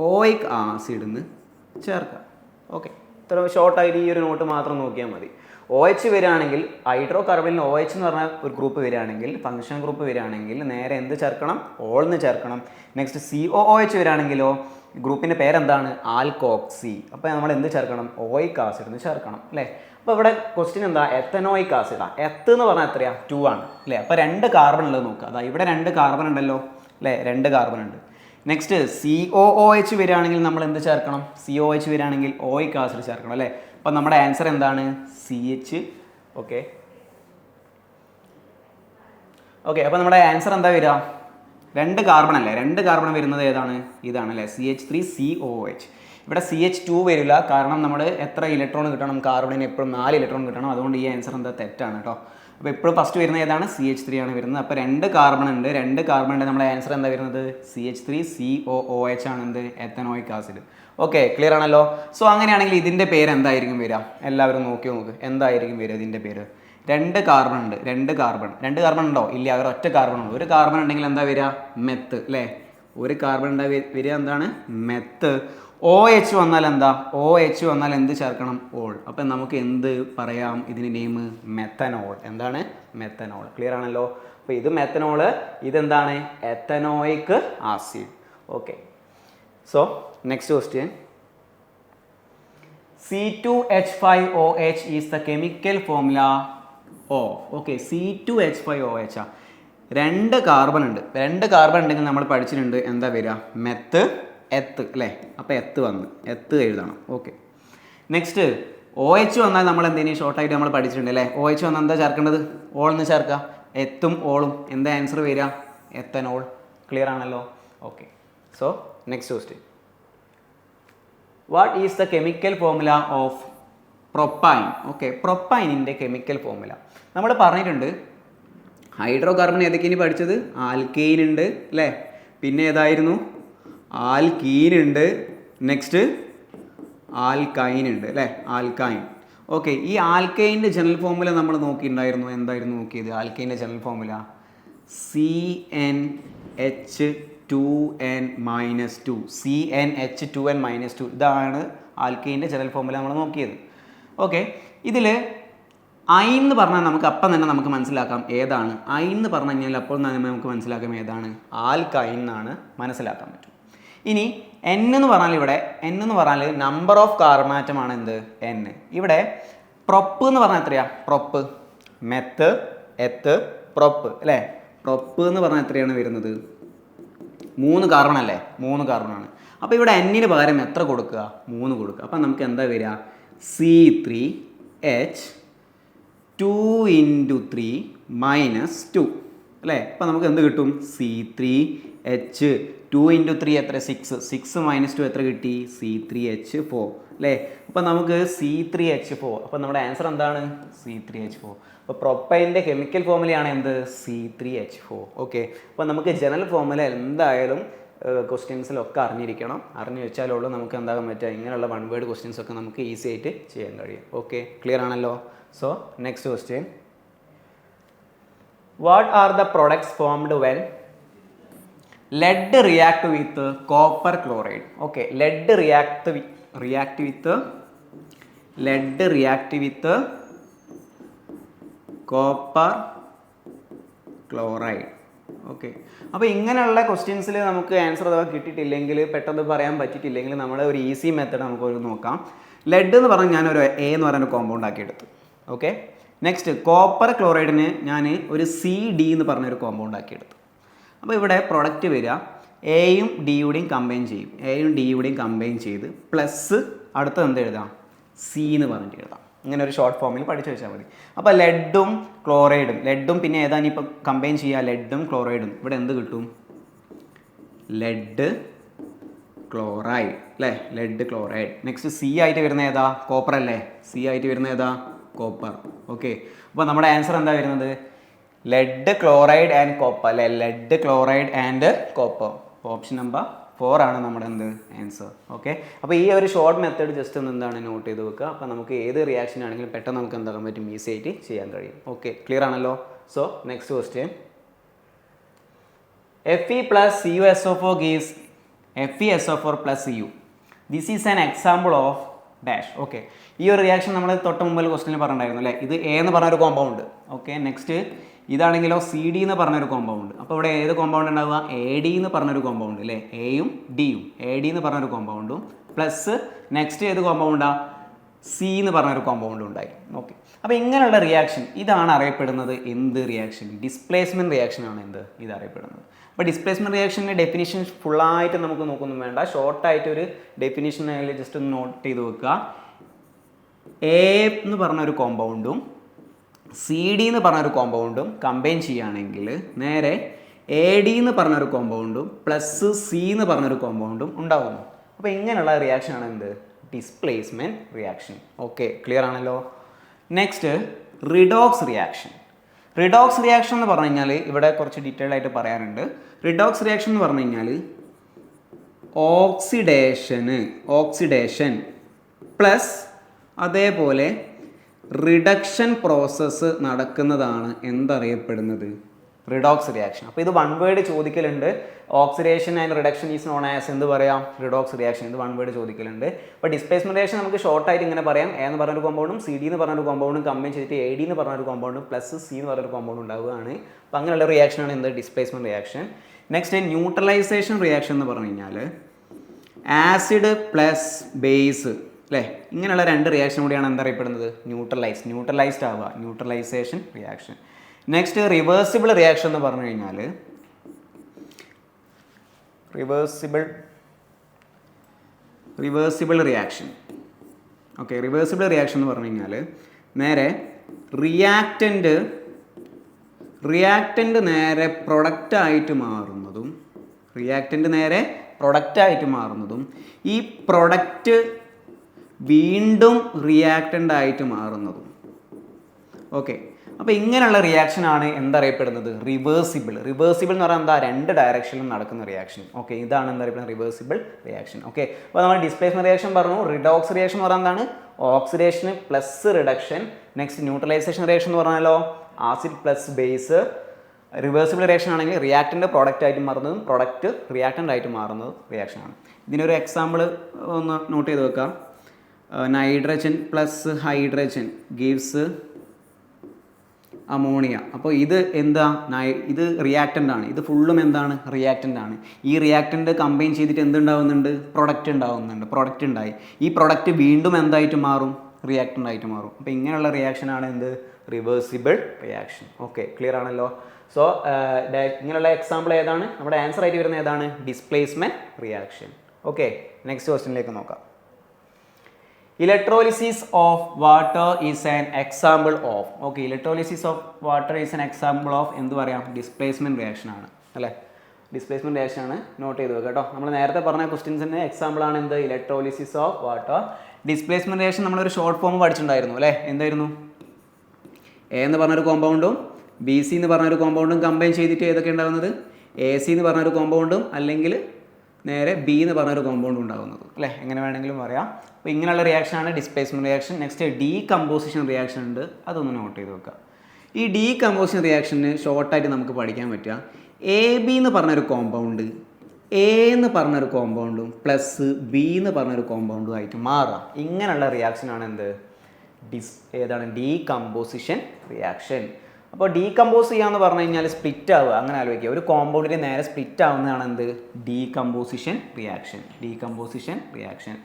ഓയിക് ആസിഡ് എന്ന് ചേർക്കാം. ഓക്കെ, ഇത്ര ഷോർട്ടായിട്ട് ഈ ഒരു നോട്ട് മാത്രം നോക്കിയാൽ മതി. OH വരികയാണെങ്കിൽ, ഹൈഡ്രോ കാർബണിൽ OH എന്ന് പറഞ്ഞ ഒരു ഗ്രൂപ്പ് വരികയാണെങ്കിൽ, ഫംഗ്ഷൻ ഗ്രൂപ്പ് വരികയാണെങ്കിൽ നേരെ എന്ത് ചേർക്കണം? ഓൾ എന്ന് ചേർക്കണം. നെക്സ്റ്റ് COOH വരികയാണെങ്കിലോ ഗ്രൂപ്പിൻ്റെ പേരെന്താണ്? ആൽക്കോക്സി. അപ്പോൾ നമ്മൾ എന്ത് ചേർക്കണം? ഓയിക് ആസിഡ് എന്ന് ചേർക്കണം അല്ലേ. അപ്പോൾ ഇവിടെ ക്വസ്റ്റ്യൻ എന്താ? എത്തനോയിക് ആസിഡാണ്. എത്ത് എന്ന് പറഞ്ഞാൽ എത്രയാണ്? 2 ആണ് അല്ലേ. അപ്പോൾ 2 കാർബൺ ഉള്ളത് നോക്കുക. അതാ ഇവിടെ 2 കാർബൺ ഉണ്ടല്ലോ അല്ലേ, 2 കാർബൺ ഉണ്ട്. നെക്സ്റ്റ് COOH വരികയാണെങ്കിൽ നമ്മൾ എന്ത് ചേർക്കണം? COH വരികയാണെങ്കിൽ ഓയിക് ആസിഡ് ചേർക്കണം അല്ലേ. അപ്പോൾ നമ്മുടെ ആൻസർ എന്താണ്? CH. ഓക്കെ, അപ്പോൾ നമ്മുടെ ആൻസർ എന്താ വരിക? 2 കാർബൺ അല്ലേ. 2 കാർബൺ വരുന്നത് ഏതാണ്? ഇതാണ് അല്ലേ, CH3COOH. ഇവിടെ CH2 വരില്ല, കാരണം നമ്മൾ എത്ര ഇലക്ട്രോൺ കിട്ടണം? കാർബണിന് എപ്പോഴും 4 ഇലക്ട്രോൺ കിട്ടണം. അതുകൊണ്ട് ഈ ആൻസർ എന്താ? തെറ്റാണ് കേട്ടോ. അപ്പോൾ എപ്പോഴും ഫസ്റ്റ് വരുന്നത് ഏതാണ്? CH3 ആണ് വരുന്നത്. അപ്പോൾ 2 കാർബൺ ഉണ്ട്, 2 കാർബൺ ഉണ്ട്. നമ്മുടെ ആൻസർ എന്താ വരുന്നത്? CH3COOH ആണ് എന്ത്? Ethanoic acid. ഓക്കെ, ക്ലിയർ ആണല്ലോ. സോ അങ്ങനെയാണെങ്കിൽ ഇതിൻ്റെ പേര് എന്തായിരിക്കും വരിക? എല്ലാവരും നോക്കി നോക്ക്, എന്തായിരിക്കും വരിക ഇതിൻ്റെ പേര്? 2 കാർബൺ ഉണ്ട്, 2 കാർബൺ ഉണ്ടോ? ഇല്ല, അവർ ഒറ്റ കാർബൺ ഉണ്ട്. 1 കാർബൺ ഉണ്ടെങ്കിൽ എന്താ വരിക? മെത്ത് അല്ലേ. 1 കാർബൺ ഉണ്ടാ വരിക എന്താണ്? മെത്ത്. OH വന്നാൽ എന്താ? OH വന്നാൽ എന്ത് ചേർക്കണം? ഓൾ. അപ്പം നമുക്ക് എന്ത് പറയാം? ഇതിന് നെയിം മെത്തനോൾ. എന്താണ്? മെത്തനോൾ. ക്ലിയർ ആണല്ലോ. അപ്പോൾ ഇത് മെത്തനോള്, ഇതെന്താണ്? Ethanoic acid. Okay, so next question, C2H5OH is the chemical formula of. Okay, C2H5OH 2 carbon ഉണ്ട്. 2 കാർബൺ ഉണ്ടെങ്കിൽ നമ്മൾ പഠിച്ചിട്ടുണ്ട് എന്താ വരിക? മെത്ത്, എത്ത് അല്ലേ. അപ്പോൾ എത്ത് വന്ന് എത്ത് എഴുതണം. ഓക്കെ, നെക്സ്റ്റ് OH വന്നാൽ നമ്മൾ എന്തെങ്കിലും ഷോർട്ടായിട്ട് നമ്മൾ പഠിച്ചിട്ടുണ്ട് അല്ലേ. OH വന്നാൽ എന്താ ചേർക്കേണ്ടത്? ഓൾ എന്ന് ചേർക്കുക. എത്തും ഓളും എന്താ ആൻസർ വരിക? എത്തനോൾ. ക്ലിയർ ആണല്ലോ. Okay, so next question, what is the chemical formula of propyne? Okay, പ്രൊപ്പൈനിൻ്റെ കെമിക്കൽ ഫോർമുല നമ്മൾ പറഞ്ഞിട്ടുണ്ട്. ഹൈഡ്രോ കാർബൺ ഏതൊക്കെയാണ് പഠിച്ചത്? ആൽക്കെയിൻ ഉണ്ട് അല്ലേ, പിന്നെ ഏതായിരുന്നു? ആൽക്കീൻ ഉണ്ട്, നെക്സ്റ്റ് ആൽക്കൈൻ ഉണ്ട് അല്ലേ, ആൽക്കൈൻ. ഓക്കെ, ഈ ആൽക്കൈൻ്റെ ജനറൽ ഫോർമുല നമ്മൾ നോക്കിയിട്ടുണ്ടായിരുന്നു. എന്തായിരുന്നു നോക്കിയത്? ആൽക്കൈൻ്റെ general formula CnH2. 2n-2 CnH2n-2 ഇതാണ് ആൽക്കീൻ്റെ ജനറൽ ഫോർമുല നമ്മൾ നോക്കിയത്. ഓക്കെ, ഇതിൽ I എന്ന് പറഞ്ഞാൽ നമുക്ക് അപ്പം തന്നെ നമുക്ക് മനസ്സിലാക്കാം ഏതാണ്. I എന്ന് പറഞ്ഞു കഴിഞ്ഞാൽ അപ്പോൾ തന്നെ നമുക്ക് മനസ്സിലാക്കാം ഏതാണ്, ആൽക്കൈൻ എന്നാണ് മനസ്സിലാക്കാൻ പറ്റും. ഇനി N എന്ന് പറഞ്ഞാൽ ഇവിടെ N എന്ന് പറഞ്ഞാൽ നമ്പർ ഓഫ് കാർബൺ ആറ്റം ആണ് എന്ത്, N. ഇവിടെ പ്രൊപ്പ് എന്ന് പറഞ്ഞാൽ എത്രയാ, പ്രൊപ്പ് മെത്ത് എത്ത് പ്രൊപ്പ് അല്ലേ. പ്രൊപ്പ് എന്ന് പറഞ്ഞാൽ എത്രയാണ് വരുന്നത്, 3 കാർബൺ അല്ലേ, 3 കാർബണാണ്. അപ്പോൾ ഇവിടെ Nന് പകരം എത്ര കൊടുക്കുക, 3 കൊടുക്കുക. അപ്പം നമുക്ക് എന്താ വരിക, C3H2 × 3 - 2 അല്ലേ. അപ്പം നമുക്ക് എന്ത് കിട്ടും, C3H2 × 3 എത്ര, 6 - 2 എത്ര കിട്ടി, C3H4 അല്ലേ. അപ്പം നമുക്ക് C3H4, അപ്പം നമ്മുടെ ആൻസർ എന്താണ്, C3H4. അപ്പോൾ പ്രൊപ്പൈലിൻ്റെ കെമിക്കൽ ഫോർമുലയാണ് എന്ത്, C3H4. ഓക്കെ, അപ്പോൾ നമുക്ക് ജനറൽ ഫോർമുല എന്തായാലും ക്വസ്റ്റ്യൻസിലൊക്കെ അറിഞ്ഞിരിക്കണം. അറിഞ്ഞു വെച്ചാലുള്ളൂ നമുക്ക് എന്താകാൻ പറ്റുക, ഇങ്ങനെയുള്ള വൺ വേർഡ് ക്വസ്റ്റ്യൻസ് ഒക്കെ നമുക്ക് ഈസി ആയിട്ട് ചെയ്യാൻ കഴിയും. ഓക്കെ, ക്ലിയർ ആണല്ലോ. So next question, what are the products formed when lead react with copper chloride. Okay, lead react with copper chloride. Okay, അപ്പോൾ ഇങ്ങനെയുള്ള ക്വസ്റ്റ്യൻസിൽ നമുക്ക് ആൻസർ അഥവാ കിട്ടിയിട്ടില്ലെങ്കിൽ, പെട്ടെന്ന് പറയാൻ പറ്റിയിട്ടില്ലെങ്കിൽ നമ്മൾ ഒരു ഈസി മെത്തേഡ് നമുക്ക് ഒരു നോക്കാം. ലെഡ് എന്ന് പറഞ്ഞാൽ ഞാനൊരു എ എന്ന് പറയുന്ന കോമ്പൗണ്ട് ആക്കി എടുത്തു. ഓക്കെ, നെക്സ്റ്റ് കോപ്പർ ക്ലോറൈഡിന് ഞാൻ ഒരു CD എന്ന് പറഞ്ഞൊരു കോമ്പൗണ്ട് ആക്കി എടുത്തു. അപ്പോൾ ഇവിടെ പ്രൊഡക്റ്റ് വരിക എയും ഡിയുടെയും കമ്പൈൻ ചെയ്യും, എയും ഡിയുടെയും കമ്പൈൻ ചെയ്ത് പ്ലസ് അടുത്തത് എന്ത് എഴുതാം, C എന്ന് പറഞ്ഞിട്ട് എഴുതാം. ഇങ്ങനെ ഒരു ഷോർട്ട് ഫോമിൽ പഠിച്ചു വെച്ചാൽ മതി. അപ്പോൾ ലെഡും ക്ലോറൈഡും, ലെഡും പിന്നെ ഏതാണ് ഇപ്പോൾ കമ്പൈൻ ചെയ്യുക, ലെഡും ക്ലോറൈഡും, ഇവിടെ എന്ത് കിട്ടും, ലെഡ് ക്ലോറൈഡ് അല്ലേ, ലെഡ് ക്ലോറൈഡ്. നെക്സ്റ്റ് C ആയിട്ട് വരുന്ന ഏതാ, കോപ്പർ അല്ലേ, C ആയിട്ട് വരുന്ന ഏതാ, കോപ്പർ. ഓക്കെ, അപ്പോൾ നമ്മുടെ ആൻസർ എന്താ വരുന്നത്, ലെഡ് ക്ലോറൈഡ് ആൻഡ് കോപ്പർ അല്ലേ, lead chloride and copper. Option number 4 ആണ് നമ്മുടെ എന്ത് ആൻസർ. ഓക്കെ, അപ്പോൾ ഈ ഒരു ഷോർട്ട് മെത്തേഡ് ജസ്റ്റ് ഒന്ന് എന്താണ് നോട്ട് ചെയ്ത് വെക്കുക. അപ്പോൾ നമുക്ക് ഏത് റിയാക്ഷൻ ആണെങ്കിലും പെട്ടെന്ന് നമുക്ക് എന്താക്കാൻ പറ്റും, ഈസി ആയിട്ട് ചെയ്യാൻ കഴിയും. ഓക്കെ, ക്ലിയർ ആണല്ലോ. So next question, Fe + CuSO4 gives FeSO4 + Cu. This is an example of dash. Okay, ഈ ഒരു റിയാക്ഷൻ നമ്മൾ തൊട്ട് മുമ്പിൽ ക്വസ്റ്റ്യനിൽ പറഞ്ഞിട്ടുണ്ടായിരുന്നു അല്ലേ. ഇത് എ എന്ന് പറഞ്ഞൊരു കോമ്പൗണ്ട്. ഓക്കെ, നെക്സ്റ്റ് ഇതാണെങ്കിലോ CD എന്ന് പറഞ്ഞൊരു കോമ്പൗണ്ട്. അപ്പോൾ ഇവിടെ ഏത് കോമ്പൗണ്ട് ഉണ്ടാവുക, AD എന്ന് പറഞ്ഞൊരു കോമ്പൗണ്ട് അല്ലേ, എയും ഡിയും, AD എന്ന് പറഞ്ഞൊരു കോമ്പൗണ്ടും പ്ലസ് നെക്സ്റ്റ് ഏത് കോമ്പൗണ്ടാണ്, C എന്ന് പറഞ്ഞൊരു കോമ്പൗണ്ടും ഉണ്ടായി. ഓക്കെ, അപ്പോൾ ഇങ്ങനെയുള്ള റിയാക്ഷൻ ഇതാണ് അറിയപ്പെടുന്നത് എന്ത് റിയാക്ഷൻ, ഡിസ്പ്ലേസ്മെൻറ്റ് റിയാക്ഷൻ ആണ് എന്ത് ഇത് അറിയപ്പെടുന്നത്. അപ്പോൾ ഡിസ്പ്ലേസ്മെൻറ്റ് റിയാക്ഷൻ്റെ ഡെഫിനിഷൻ ഫുള്ളായിട്ട് നമുക്ക് നോക്കൊന്നും വേണ്ട, ഷോർട്ടായിട്ടൊരു ഡെഫിനിഷൻ ആയാലും ജസ്റ്റ് ഒന്ന് നോട്ട് ചെയ്ത് വെക്കുക. എ എന്ന് പറഞ്ഞൊരു കോമ്പൗണ്ടും CD എന്ന് പറഞ്ഞൊരു കോമ്പൗണ്ടും കമ്പൈൻ ചെയ്യുകയാണെങ്കിൽ നേരെ AD എന്ന് പറഞ്ഞൊരു കോമ്പൗണ്ടും പ്ലസ് C എന്ന് പറഞ്ഞൊരു കോമ്പൗണ്ടും ഉണ്ടാകുന്നു. അപ്പോൾ ഇങ്ങനെയുള്ള റിയാക്ഷനാണ് എന്ത്, ഡിസ്പ്ലേസ്മെൻറ്റ് റിയാക്ഷൻ. ഓക്കെ, ക്ലിയർ ആണല്ലോ. Next redox reaction. Redox reaction എന്ന് പറഞ്ഞു കഴിഞ്ഞാൽ ഇവിടെ കുറച്ച് ഡീറ്റെയിൽ ആയിട്ട് പറയാനുണ്ട്. റിഡോക്സ് റിയാക്ഷൻ എന്ന് പറഞ്ഞു കഴിഞ്ഞാൽ ഓക്സിഡേഷൻ പ്ലസ് അതേപോലെ റിഡക്ഷൻ പ്രോസസ്സ് നടക്കുന്നതാണ് എന്തറിയപ്പെടുന്നത്, റിഡോക്സ് റിയാക്ഷൻ. അപ്പോൾ ഇത് വൺ വേർഡ് ചോദിക്കലുണ്ട്. Oxidation and reduction is known as എന്ത് പറയാം, റിഡോക്സ് റിയാക്ഷൻ. ഇത് വൺ വേർഡ് ചോദിക്കലുണ്ട്. അപ്പോൾ ഡിസ്പ്ലേസ്മെൻറ്റ് റിയാക്ഷൻ നമുക്ക് ഷോർട്ടായിട്ട് ഇങ്ങനെ പറയാം, എ എന്ന് പറഞ്ഞൊരു കോമ്പൗണ്ടും CD എന്ന് പറഞ്ഞൊരു കോമ്പൗണ്ടും കമ്പൈൻ ചെയ്തിട്ട് AD എന്ന് പറഞ്ഞൊരു കോമ്പൗണ്ടും പ്ലസ് C എന്ന് പറഞ്ഞൊരു കോമ്പൗണ്ട് ഉണ്ടാവുകയാണ്. അപ്പോൾ അങ്ങനെയുള്ള റിയാക്ഷനാണ് എന്ത്, displacement reaction. Next neutralisation reaction എന്ന് പറഞ്ഞു കഴിഞ്ഞാൽ ആസിഡ് പ്ലസ് ബേസ് അല്ലേ, ഇങ്ങനെയുള്ള രണ്ട് റിയാക്ഷൻ കൂടിയാണ് എന്തറിയപ്പെടുന്നത്, ന്യൂട്രലൈസ്ഡ് ആവുക, neutralisation reaction. Next reversible reaction എന്ന് പറഞ്ഞു കഴിഞ്ഞാൽ reversible reaction. Okay, reversible reaction എന്ന് പറഞ്ഞു കഴിഞ്ഞാൽ നേരെ റിയാക്റ്റൻ്റ് നേരെ പ്രൊഡക്റ്റായിട്ട് മാറുന്നതും ഈ പ്രൊഡക്റ്റ് വീണ്ടും റിയാക്റ്റൻ്റ് ആയിട്ട് മാറുന്നതും. ഓക്കെ, അപ്പോൾ ഇങ്ങനെയുള്ള റിയാക്ഷനാണ് എന്തറിയപ്പെടുന്നത്, റിവേഴ്സിബിൾ എന്ന് പറഞ്ഞാൽ എന്താ, രണ്ട് ഡയറക്ഷനിലും നടക്കുന്ന റിയാക്ഷൻ. ഓക്കെ, ഇതാണ് എന്തറിയപ്പെടുന്നത് റിവേഴ്സിബിൾ റിയാക്ഷൻ. ഓക്കെ, അപ്പോൾ നമ്മൾ ഡിസ്പ്ലേസ്മെൻറ്റ് റിയാക്ഷൻ പറഞ്ഞു. റിഡോക്സ് റിയാക്ഷൻ എന്ന് പറഞ്ഞാൽ എന്താണ്, oxidation plus reduction. Next neutralisation reaction എന്ന് പറഞ്ഞാലോ acid plus base, reversible reaction ആണെങ്കിൽ റിയാക്റ്റൻ്റ് പ്രോഡക്റ്റ് ആയിട്ട് മാറുന്നതും പ്രോഡക്റ്റ് റിയാക്റ്റൻ്റ് ആയിട്ട് മാറുന്നതും റിയാക്ഷനാണ്. ഇതിനൊരു എക്സാമ്പിൾ ഒന്ന് നോട്ട് ചെയ്ത് വെക്കാം. Nitrogen plus hydrogen gives ammonia. അപ്പോൾ ഇത് എന്താ, ഇത് റിയാക്റ്റൻ്റ് ആണ്, ഇത് ഫുള്ളും എന്താണ്, റിയാക്റ്റൻ്റ് ആണ്. ഈ റിയാക്റ്റൻ്റ് കമ്പൈൻ ചെയ്തിട്ട് എന്തുണ്ടാവുന്നുണ്ട്, പ്രൊഡക്റ്റ് ഉണ്ടാവുന്നുണ്ട്, പ്രൊഡക്റ്റ് ഉണ്ടായി. ഈ പ്രൊഡക്റ്റ് വീണ്ടും എന്തായിട്ട് മാറും, റിയാക്റ്റൻ്റ് ആയിട്ട് മാറും. അപ്പോൾ ഇങ്ങനെയുള്ള റിയാക്ഷനാണ് എന്ത്, റിവേഴ്സിബിൾ റിയാക്ഷൻ. ഓക്കെ, ക്ലിയർ ആണല്ലോ. സോ ഇങ്ങനെയുള്ള എക്സാമ്പിൾ ഏതാണ്, നമ്മുടെ ആൻസർ ആയിട്ട് വരുന്നത് ഏതാണ്, ഡിസ്പ്ലേസ്മെൻറ്റ് റിയാക്ഷൻ. ഓക്കെ, നെക്സ്റ്റ് ക്വസ്റ്റ്യനിലേക്ക് നോക്കാം. Electrolysis of water is an example of. Okay, electrolysis of water is an example of എന്ത് പറയാം, ഡിസ്പ്ലേസ്മെൻറ്റ് റിയാക്ഷൻ ആണ് അല്ലേ. ഡിസ്പ്ലേസ്മെൻറ്റ് റിയാക്ഷൻ ആണ്, നോട്ട് ചെയ്ത് വെക്കുക കേട്ടോ. നമ്മൾ നേരത്തെ പറഞ്ഞ ക്വസ്റ്റ്യൻസിൻ്റെ എക്സാമ്പിൾ ആണ് എന്ത്, electrolysis of water. Displacement reaction നമ്മളൊരു ഷോർട്ട് ഫോം പഠിച്ചിട്ടുണ്ടായിരുന്നു അല്ലേ. എന്തായിരുന്നു, എ എന്ന് പറഞ്ഞൊരു കോമ്പൗണ്ടും ബി സി എന്ന് പറഞ്ഞൊരു കോമ്പൗണ്ടും കമ്പൈൻ ചെയ്തിട്ട് ഏതൊക്കെ ഉണ്ടാകുന്നത്, എ സി എന്ന് പറഞ്ഞൊരു കോമ്പൗണ്ടും അല്ലെങ്കിൽ നേരെ ബി എന്ന് പറഞ്ഞൊരു കോമ്പൗണ്ട് ഉണ്ടാകുന്നത് അല്ലേ, എങ്ങനെ വേണമെങ്കിലും പറയാം. അപ്പോൾ ഇങ്ങനെയുള്ള റിയാക്ഷനാണ് displacement reaction. Next decomposition reaction ഉണ്ട്, അതൊന്ന് നോട്ട് ചെയ്ത് വെക്കുക. ഈ ഡീകമ്പോസിഷൻ റിയാക്ഷന് ഷോർട്ടായിട്ട് നമുക്ക് പഠിക്കാൻ പറ്റുക, എ ബി എന്ന് പറഞ്ഞൊരു കോമ്പൗണ്ട് എ എന്ന് പറഞ്ഞൊരു കോമ്പൗണ്ടും പ്ലസ് ബി എന്ന് പറഞ്ഞൊരു കോമ്പൗണ്ടും ആയിട്ട് മാറാം. ഇങ്ങനെയുള്ള റിയാക്ഷനാണ് എന്ത്, ഏതാണ്, ഡീകമ്പോസിഷൻ റിയാക്ഷൻ. അപ്പോൾ ഡീകമ്പോസ് ചെയ്യാന്ന് പറഞ്ഞു കഴിഞ്ഞാൽ സ്പ്ലിറ്റ് ആവുക, അങ്ങനെ ആലോചിക്കുക. ഒരു കോമ്പൗണ്ടിന് നേരെ സ്പ്ലിറ്റ് ആവുന്നതാണ് എന്ത്, decomposition reaction. Decomposition reaction.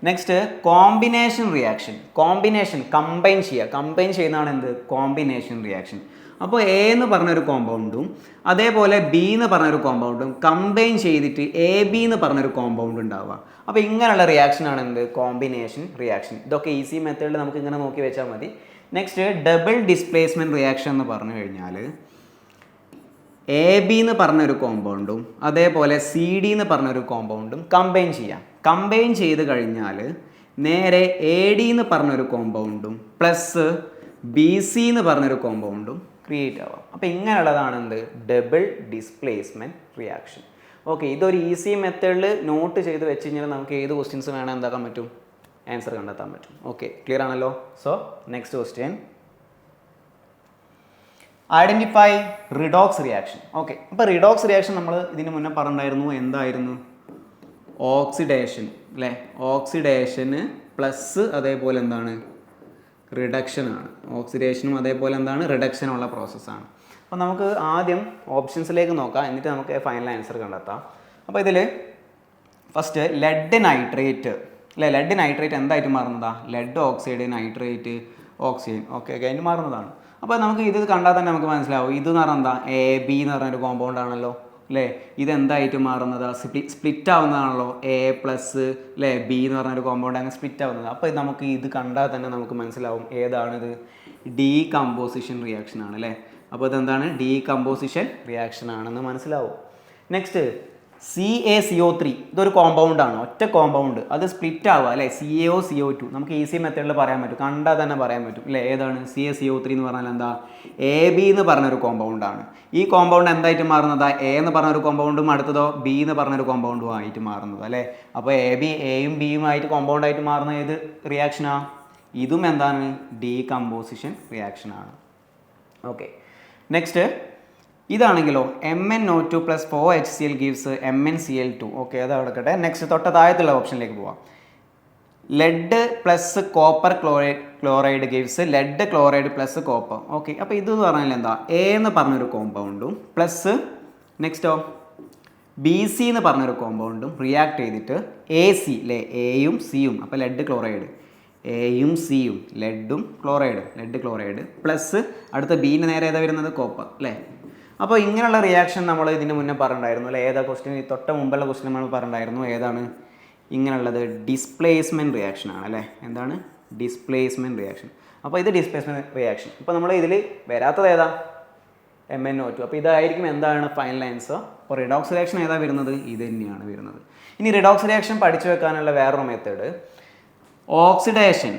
Next combination reaction. Combination, combine ചെയ്യുക, കമ്പൈൻ ചെയ്യുന്നതാണ് എന്ത്, കോമ്പിനേഷൻ റിയാക്ഷൻ. അപ്പോൾ എ എന്ന് പറഞ്ഞൊരു കോമ്പൗണ്ടും അതേപോലെ ബി എന്ന് പറഞ്ഞൊരു കോമ്പൗണ്ടും കമ്പൈൻ ചെയ്തിട്ട് എ ബി എന്ന് പറഞ്ഞൊരു കോമ്പൗണ്ട് ഉണ്ടാവുക. അപ്പോൾ ഇങ്ങനെയുള്ള റിയാക്ഷനാണ് എന്ത്, കോമ്പിനേഷൻ റിയാക്ഷൻ. ഇതൊക്കെ ഈസി മെത്തേഡിൽ നമുക്ക് ഇങ്ങനെ നോക്കി വെച്ചാൽ മതി. നെക്സ്റ്റ് ഡബിൾ ഡിസ്പ്ലേസ്മെൻറ്റ് റിയാക്ഷൻ എന്ന് പറഞ്ഞു കഴിഞ്ഞാൽ എ ബി എന്ന് പറഞ്ഞൊരു കോമ്പൗണ്ടും അതേപോലെ സി ഡി എന്ന് പറഞ്ഞൊരു കോമ്പൗണ്ടും കമ്പൈൻ ചെയ്യാം. കമ്പൈൻ ചെയ്ത് കഴിഞ്ഞാൽ നേരെ എ ഡി എന്ന് പറഞ്ഞൊരു കോമ്പൗണ്ടും പ്ലസ് ബി സി എന്ന് പറഞ്ഞൊരു കോമ്പൗണ്ടും ക്രിയേറ്റ് ആവാം. അപ്പോൾ ഇങ്ങനെയുള്ളതാണ് എന്ത്, ഡബിൾ ഡിസ്പ്ലേസ്മെൻറ്റ് റിയാക്ഷൻ. ഓക്കെ, ഇതൊരു ഈസി മെത്തേഡിൽ നോട്ട് ചെയ്ത് വെച്ച് കഴിഞ്ഞാൽ നമുക്ക് ഏത് ക്വസ്റ്റ്യൻസ് വേണം എന്താക്കാൻ പറ്റും, ആൻസർ കണ്ടെത്താൻ പറ്റും. ഓക്കെ, ക്ലിയർ ആണല്ലോ. So next question, identify redox reaction. Okay, അപ്പോൾ റിഡോക്സ് റിയാക്ഷൻ നമ്മൾ ഇതിന് മുന്നേ പറഞ്ഞിട്ടുണ്ടായിരുന്നു, എന്തായിരുന്നു, ഓക്സിഡേഷൻ അല്ലേ. ഓക്സിഡേഷന് പ്ലസ് അതേപോലെ എന്താണ്, റിഡക്ഷനാണ്. ഓക്സിഡേഷനും അതേപോലെ എന്താണ്, റിഡക്ഷനുള്ള പ്രോസസ്സാണ്. അപ്പോൾ നമുക്ക് ആദ്യം ഓപ്ഷൻസിലേക്ക് നോക്കാം, എന്നിട്ട് നമുക്ക് ഫൈനൽ ആൻസർ കണ്ടെത്താം. അപ്പോൾ ഇതിൽ ഫസ്റ്റ് ലെഡ് നൈട്രേറ്റ് അല്ലേ. ലെഡ് നൈട്രേറ്റ് എന്തായിട്ട് മാറുന്നതാ, lead oxide nitrate oxygen. Okay, അതിന് മാറുന്നതാണ്. അപ്പോൾ നമുക്ക് ഇത് കണ്ടാൽ തന്നെ നമുക്ക് മനസ്സിലാവും, ഇത് എന്ന് പറഞ്ഞാൽ എന്താ, എ ബി എന്ന് പറഞ്ഞൊരു കോമ്പൗണ്ട് ആണല്ലോ അല്ലേ. ഇതെന്തായിട്ട് മാറുന്നതാ, സ്പ്ലിറ്റ് ആവുന്നതാണല്ലോ, എ പ്ലസ് അല്ലേ ബി എന്ന് പറഞ്ഞൊരു കോമ്പൗണ്ട് അങ്ങനെ സ്പ്ലിറ്റ് ആവുന്നത്. അപ്പോൾ നമുക്ക് ഇത് കണ്ടാൽ തന്നെ നമുക്ക് മനസ്സിലാവും ഏതാണിത്, ഡീകമ്പോസിഷൻ റിയാക്ഷൻ ആണ് അല്ലേ. അപ്പോൾ ഇതെന്താണ്, ഡീകമ്പോസിഷൻ റിയാക്ഷൻ ആണെന്ന് മനസ്സിലാവും. നെക്സ്റ്റ് CaCO3, ഇതൊരു കോമ്പൗണ്ടാണ്, ഒറ്റ കോമ്പൗണ്ട്, അത് സ്പ്ലിറ്റ് ആവുക അല്ലേ, CaO2. നമുക്ക് ഈസി മെത്തേഡിൽ പറയാൻ പറ്റും, കണ്ടാൽ തന്നെ പറയാൻ പറ്റും അല്ലേ. ഏതാണ് CaCO3 എന്ന് പറഞ്ഞാൽ എന്താ, എ ബി എന്ന് പറഞ്ഞൊരു കോമ്പൗണ്ടാണ്. ഈ കോമ്പൗണ്ട് എന്തായിട്ട് മാറുന്നതാ, എ എന്ന് പറഞ്ഞൊരു കോമ്പൗണ്ടും അടുത്തതോ ബി എന്ന് പറഞ്ഞൊരു കോമ്പൗണ്ടും ആയിട്ട് മാറുന്നത് അല്ലേ. അപ്പോൾ എയും ബിയും ആയിട്ട് കോമ്പൗണ്ടായിട്ട് മാറുന്ന ഏത് റിയാക്ഷനാ, ഇതും എന്താണ്, ഡീകമ്പോസിഷൻ റിയാക്ഷനാണ്. ഓക്കെ, നെക്സ്റ്റ് ഇതാണെങ്കിലോ MnO2 plus 4HCl gives MnCl2. Okay, അത് അവിടെ. നെക്സ്റ്റ് തൊട്ട താഴത്തുള്ള ഓപ്ഷനിലേക്ക് പോവാം. Lead plus copper chloride gives lead chloride plus copper. Okay, അപ്പോൾ ഇത് പറഞ്ഞാൽ എന്താ, എ എന്ന് പറഞ്ഞൊരു കോമ്പൗണ്ടും പ്ലസ് നെക്സ്റ്റോ ബി സി എന്ന് പറഞ്ഞൊരു കോമ്പൗണ്ടും റിയാക്ട് ചെയ്തിട്ട് AC അല്ലേ, എയും സിയും, അപ്പോൾ ലെഡ് ക്ലോറൈഡ്, എയും സിയും ലെഡും ക്ലോറൈഡും, ലെഡ് ക്ലോറൈഡ് പ്ലസ് അടുത്ത ബീന് നേരെ ഏതാ വരുന്നത്, കോപ്പർ അല്ലേ. അപ്പോൾ ഇങ്ങനെയുള്ള റിയാക്ഷൻ നമ്മൾ ഇതിന് മുന്നേ പറഞ്ഞിട്ടുണ്ടായിരുന്നു അല്ലേ. ഏതാ ക്വസ്റ്റ്യൻ, തൊട്ട മുമ്പുള്ള ക്വസ്റ്റ്യൻ നമ്മൾ പറഞ്ഞിട്ടുണ്ടായിരുന്നു, ഏതാണ് ഇങ്ങനെയുള്ളത്, ഡിസ്പ്ലേസ്മെൻറ്റ് റിയാക്ഷൻ ആണ് അല്ലേ. എന്താണ്, ഡിസ്പ്ലേസ്മെൻറ്റ് റിയാക്ഷൻ. അപ്പോൾ ഇത് ഡിസ്പ്ലേസ്മെൻറ്റ് റിയാക്ഷൻ. ഇപ്പോൾ നമ്മൾ ഇതിൽ വരാത്തത് ഏതാ, MnO2. അപ്പോൾ ഇതായിരിക്കും എന്താണ് ഫൈനൽ ആൻസർ. അപ്പോൾ റിഡോക്സ് റിയാക്ഷൻ ഏതാ വരുന്നത്, ഇത് തന്നെയാണ് വരുന്നത്. ഇനി റിഡോക്സ് റിയാക്ഷൻ പഠിച്ചു വെക്കാനുള്ള വേറൊരു മെത്തേഡ്, ഓക്സിഡേഷൻ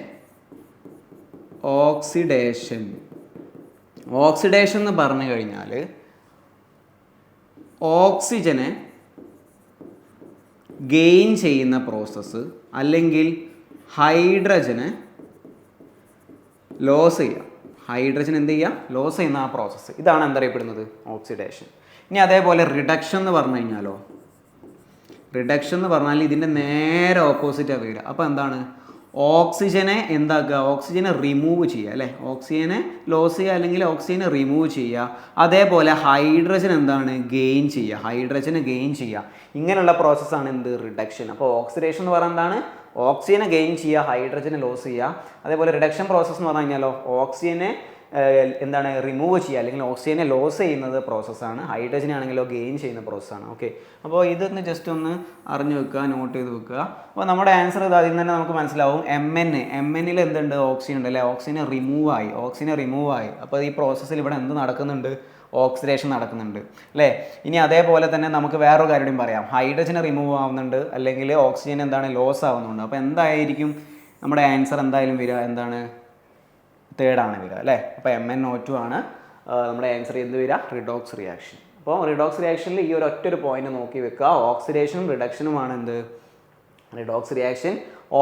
എന്ന് പറഞ്ഞു കഴിഞ്ഞാൽ ഓക്സിജനെ ഗെയിൻ ചെയ്യുന്ന പ്രോസസ്സ് അല്ലെങ്കിൽ ഹൈഡ്രജനെ ലോസ് ചെയ്യുക. ഹൈഡ്രജൻ എന്ത് ചെയ്യുക, ലോസ് ചെയ്യുന്ന ആ പ്രോസസ്സ്, ഇതാണ് എന്തറിയപ്പെടുന്നത് ഓക്സിഡേഷൻ. ഇനി അതേപോലെ റിഡക്ഷൻ എന്ന് പറഞ്ഞു കഴിഞ്ഞാലോ, റിഡക്ഷൻ എന്ന് പറഞ്ഞാൽ ഇതിൻ്റെ നേരെ ഓപ്പോസിറ്റാണ് വരിക. അപ്പോൾ എന്താണ്, ഓക്സിജനെ എന്താക്കുക, ഓക്സിജനെ റിമൂവ് ചെയ്യുക അല്ലേ, ഓക്സിജനെ ലോസ് ചെയ്യുക അല്ലെങ്കിൽ ഓക്സിജനെ റിമൂവ് ചെയ്യുക. അതേപോലെ ഹൈഡ്രജൻ എന്താണ്, ഗെയിൻ ചെയ്യുക, ഹൈഡ്രജനെ ഗെയിൻ ചെയ്യുക. ഇങ്ങനെയുള്ള പ്രോസസ്സാണ് എന്ത്, റിഡക്ഷൻ. അപ്പോൾ ഓക്സിഡേഷൻ എന്ന് പറയുന്നത് എന്താണ്, ഓക്സിജനെ ഗെയിൻ ചെയ്യുക, ഹൈഡ്രജനെ ലോസ് ചെയ്യുക. അതേപോലെ റിഡക്ഷൻ പ്രോസസ്സ് എന്ന് പറഞ്ഞു കഴിഞ്ഞാലോ, ഓക്സിജനെ എന്താണ് റിമൂവ് ചെയ്യുക അല്ലെങ്കിൽ ഓക്സിജനെ ലോസ് ചെയ്യുന്നത് പ്രോസസ്സാണ്, ഹൈഡ്രജൻ ആണെങ്കിലോ ഗെയിൻ ചെയ്യുന്ന പ്രോസസ്സാണ്. ഓക്കെ, അപ്പോൾ ഇതൊന്ന് ജസ്റ്റ് ഒന്ന് അറിഞ്ഞു വെക്കുക, നോട്ട് ചെയ്ത് വെക്കുക. അപ്പോൾ നമ്മുടെ ആൻസർ ഇത് അതിൽ തന്നെ നമുക്ക് മനസ്സിലാവും. എമ്മിൽ എന്തുണ്ട്, ഓക്സിജൻ ഉണ്ട് അല്ലേ, ഓക്സിജനെ റിമൂവ് ആയി. അപ്പോൾ ഈ പ്രോസസ്സിൽ ഇവിടെ എന്ത് നടക്കുന്നുണ്ട്, ഓക്സിഡേഷൻ നടക്കുന്നുണ്ട് അല്ലേ. ഇനി അതേപോലെ തന്നെ നമുക്ക് വേറൊരു കാര്യം പറയാം, ഹൈഡ്രജനെ റിമൂവ് ആവുന്നുണ്ട് അല്ലെങ്കിൽ ഓക്സിജൻ എന്താണ് ലോസ് ആവുന്നുണ്ട്. അപ്പോൾ എന്തായിരിക്കും നമ്മുടെ ആൻസർ എന്തായാലും വരിക, എന്താണ്, തേർഡാണ് വരിക അല്ലേ. അപ്പോൾ MnO2 ആണ് നമ്മുടെ ആൻസർ എന്ത് വരിക, റിഡോക്സ് റിയാക്ഷൻ. അപ്പോൾ റിഡോക്സ് റിയാക്ഷനിൽ ഈ ഒറ്റൊരു പോയിന്റ് നോക്കി വെക്കുക, ഓക്സിഡേഷനും റിഡക്ഷനുമാണ് എന്ത്, റിഡോക്സ് റിയാക്ഷൻ.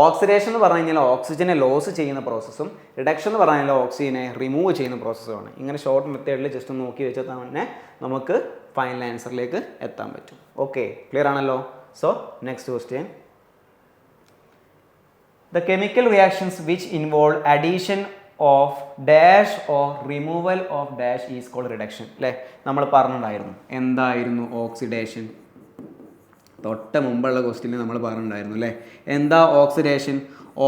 ഓക്സിഡേഷൻ എന്ന് പറഞ്ഞു കഴിഞ്ഞാൽ ഓക്സിജനെ ലോസ് ചെയ്യുന്ന പ്രോസസ്സും റിഡക്ഷൻ എന്ന് പറഞ്ഞു കഴിഞ്ഞാൽ ഓക്സിജനെ റിമൂവ് ചെയ്യുന്ന പ്രോസസ്സുമാണ്. ഇങ്ങനെ ഷോർട്ട് മെത്തേഡിൽ ജസ്റ്റ് ഒന്ന് നോക്കി വെച്ചാൽ തന്നെ നമുക്ക് ഫൈനൽ ആൻസറിലേക്ക് എത്താൻ പറ്റും. ഓക്കെ, ക്ലിയർ ആണല്ലോ. So next question, the chemical reactions which involve addition of dash or removal of dash is called reduction അല്ലേ. നമ്മൾ പറഞ്ഞിട്ടുണ്ടായിരുന്നു എന്തായിരുന്നു ഓക്സിഡേഷൻ, തൊട്ട മുമ്പുള്ള ക്വസ്റ്റ്യനിൽ നമ്മൾ പറഞ്ഞിട്ടുണ്ടായിരുന്നു അല്ലേ. എന്താ ഓക്സിഡേഷൻ,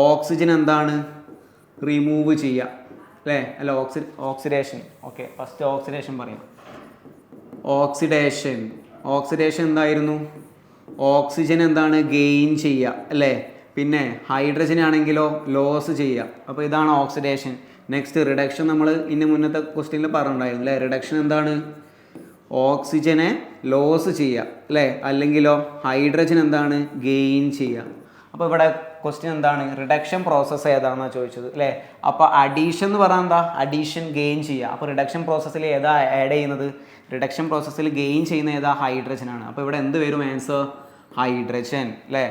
ഓക്സിജൻ എന്താണ് റിമൂവ് ചെയ്യുക അല്ലേ, അല്ല ഓക്സിഡേഷൻ. ഓക്കെ, ഫസ്റ്റ് ഓക്സിഡേഷൻ പറയാം. ഓക്സിഡേഷൻ എന്തായിരുന്നു, ഓക്സിജൻ എന്താണ് ഗെയിൻ ചെയ്യുക അല്ലേ, പിന്നെ ഹൈഡ്രജൻ ആണെങ്കിലോ ലോസ് ചെയ്യുക. അപ്പോൾ ഇതാണ് ഓക്സിഡേഷൻ. നെക്സ്റ്റ് റിഡക്ഷൻ നമ്മൾ ഇന്ന് മുന്നത്തെ ക്വസ്റ്റ്യനിൽ പറഞ്ഞിട്ടുണ്ടായിരുന്നു അല്ലേ. റിഡക്ഷൻ എന്താണ്, ഓക്സിജനെ ലോസ് ചെയ്യുക അല്ലേ, അല്ലെങ്കിലോ ഹൈഡ്രജൻ എന്താണ് ഗെയിൻ ചെയ്യുക. അപ്പോൾ ഇവിടെ ക്വസ്റ്റ്യൻ എന്താണ്, റിഡക്ഷൻ പ്രോസസ്സ് ഏതാണെന്നാണ് ചോദിച്ചത് അല്ലേ. അപ്പോൾ അഡീഷൻ എന്ന് പറഞ്ഞാൽ എന്താ, അഡീഷൻ ഗെയിൻ ചെയ്യുക. അപ്പോൾ റിഡക്ഷൻ പ്രോസസ്സിൽ ഏതാ ആഡ് ചെയ്യുന്നത്, റിഡക്ഷൻ പ്രോസസ്സിൽ ഗെയിൻ ചെയ്യുന്ന ഏതാ, ഹൈഡ്രജൻ ആണ്. അപ്പോൾ ഇവിടെ എന്ത് വരും ആൻസർ, ഹൈഡ്രജൻ അല്ലേ.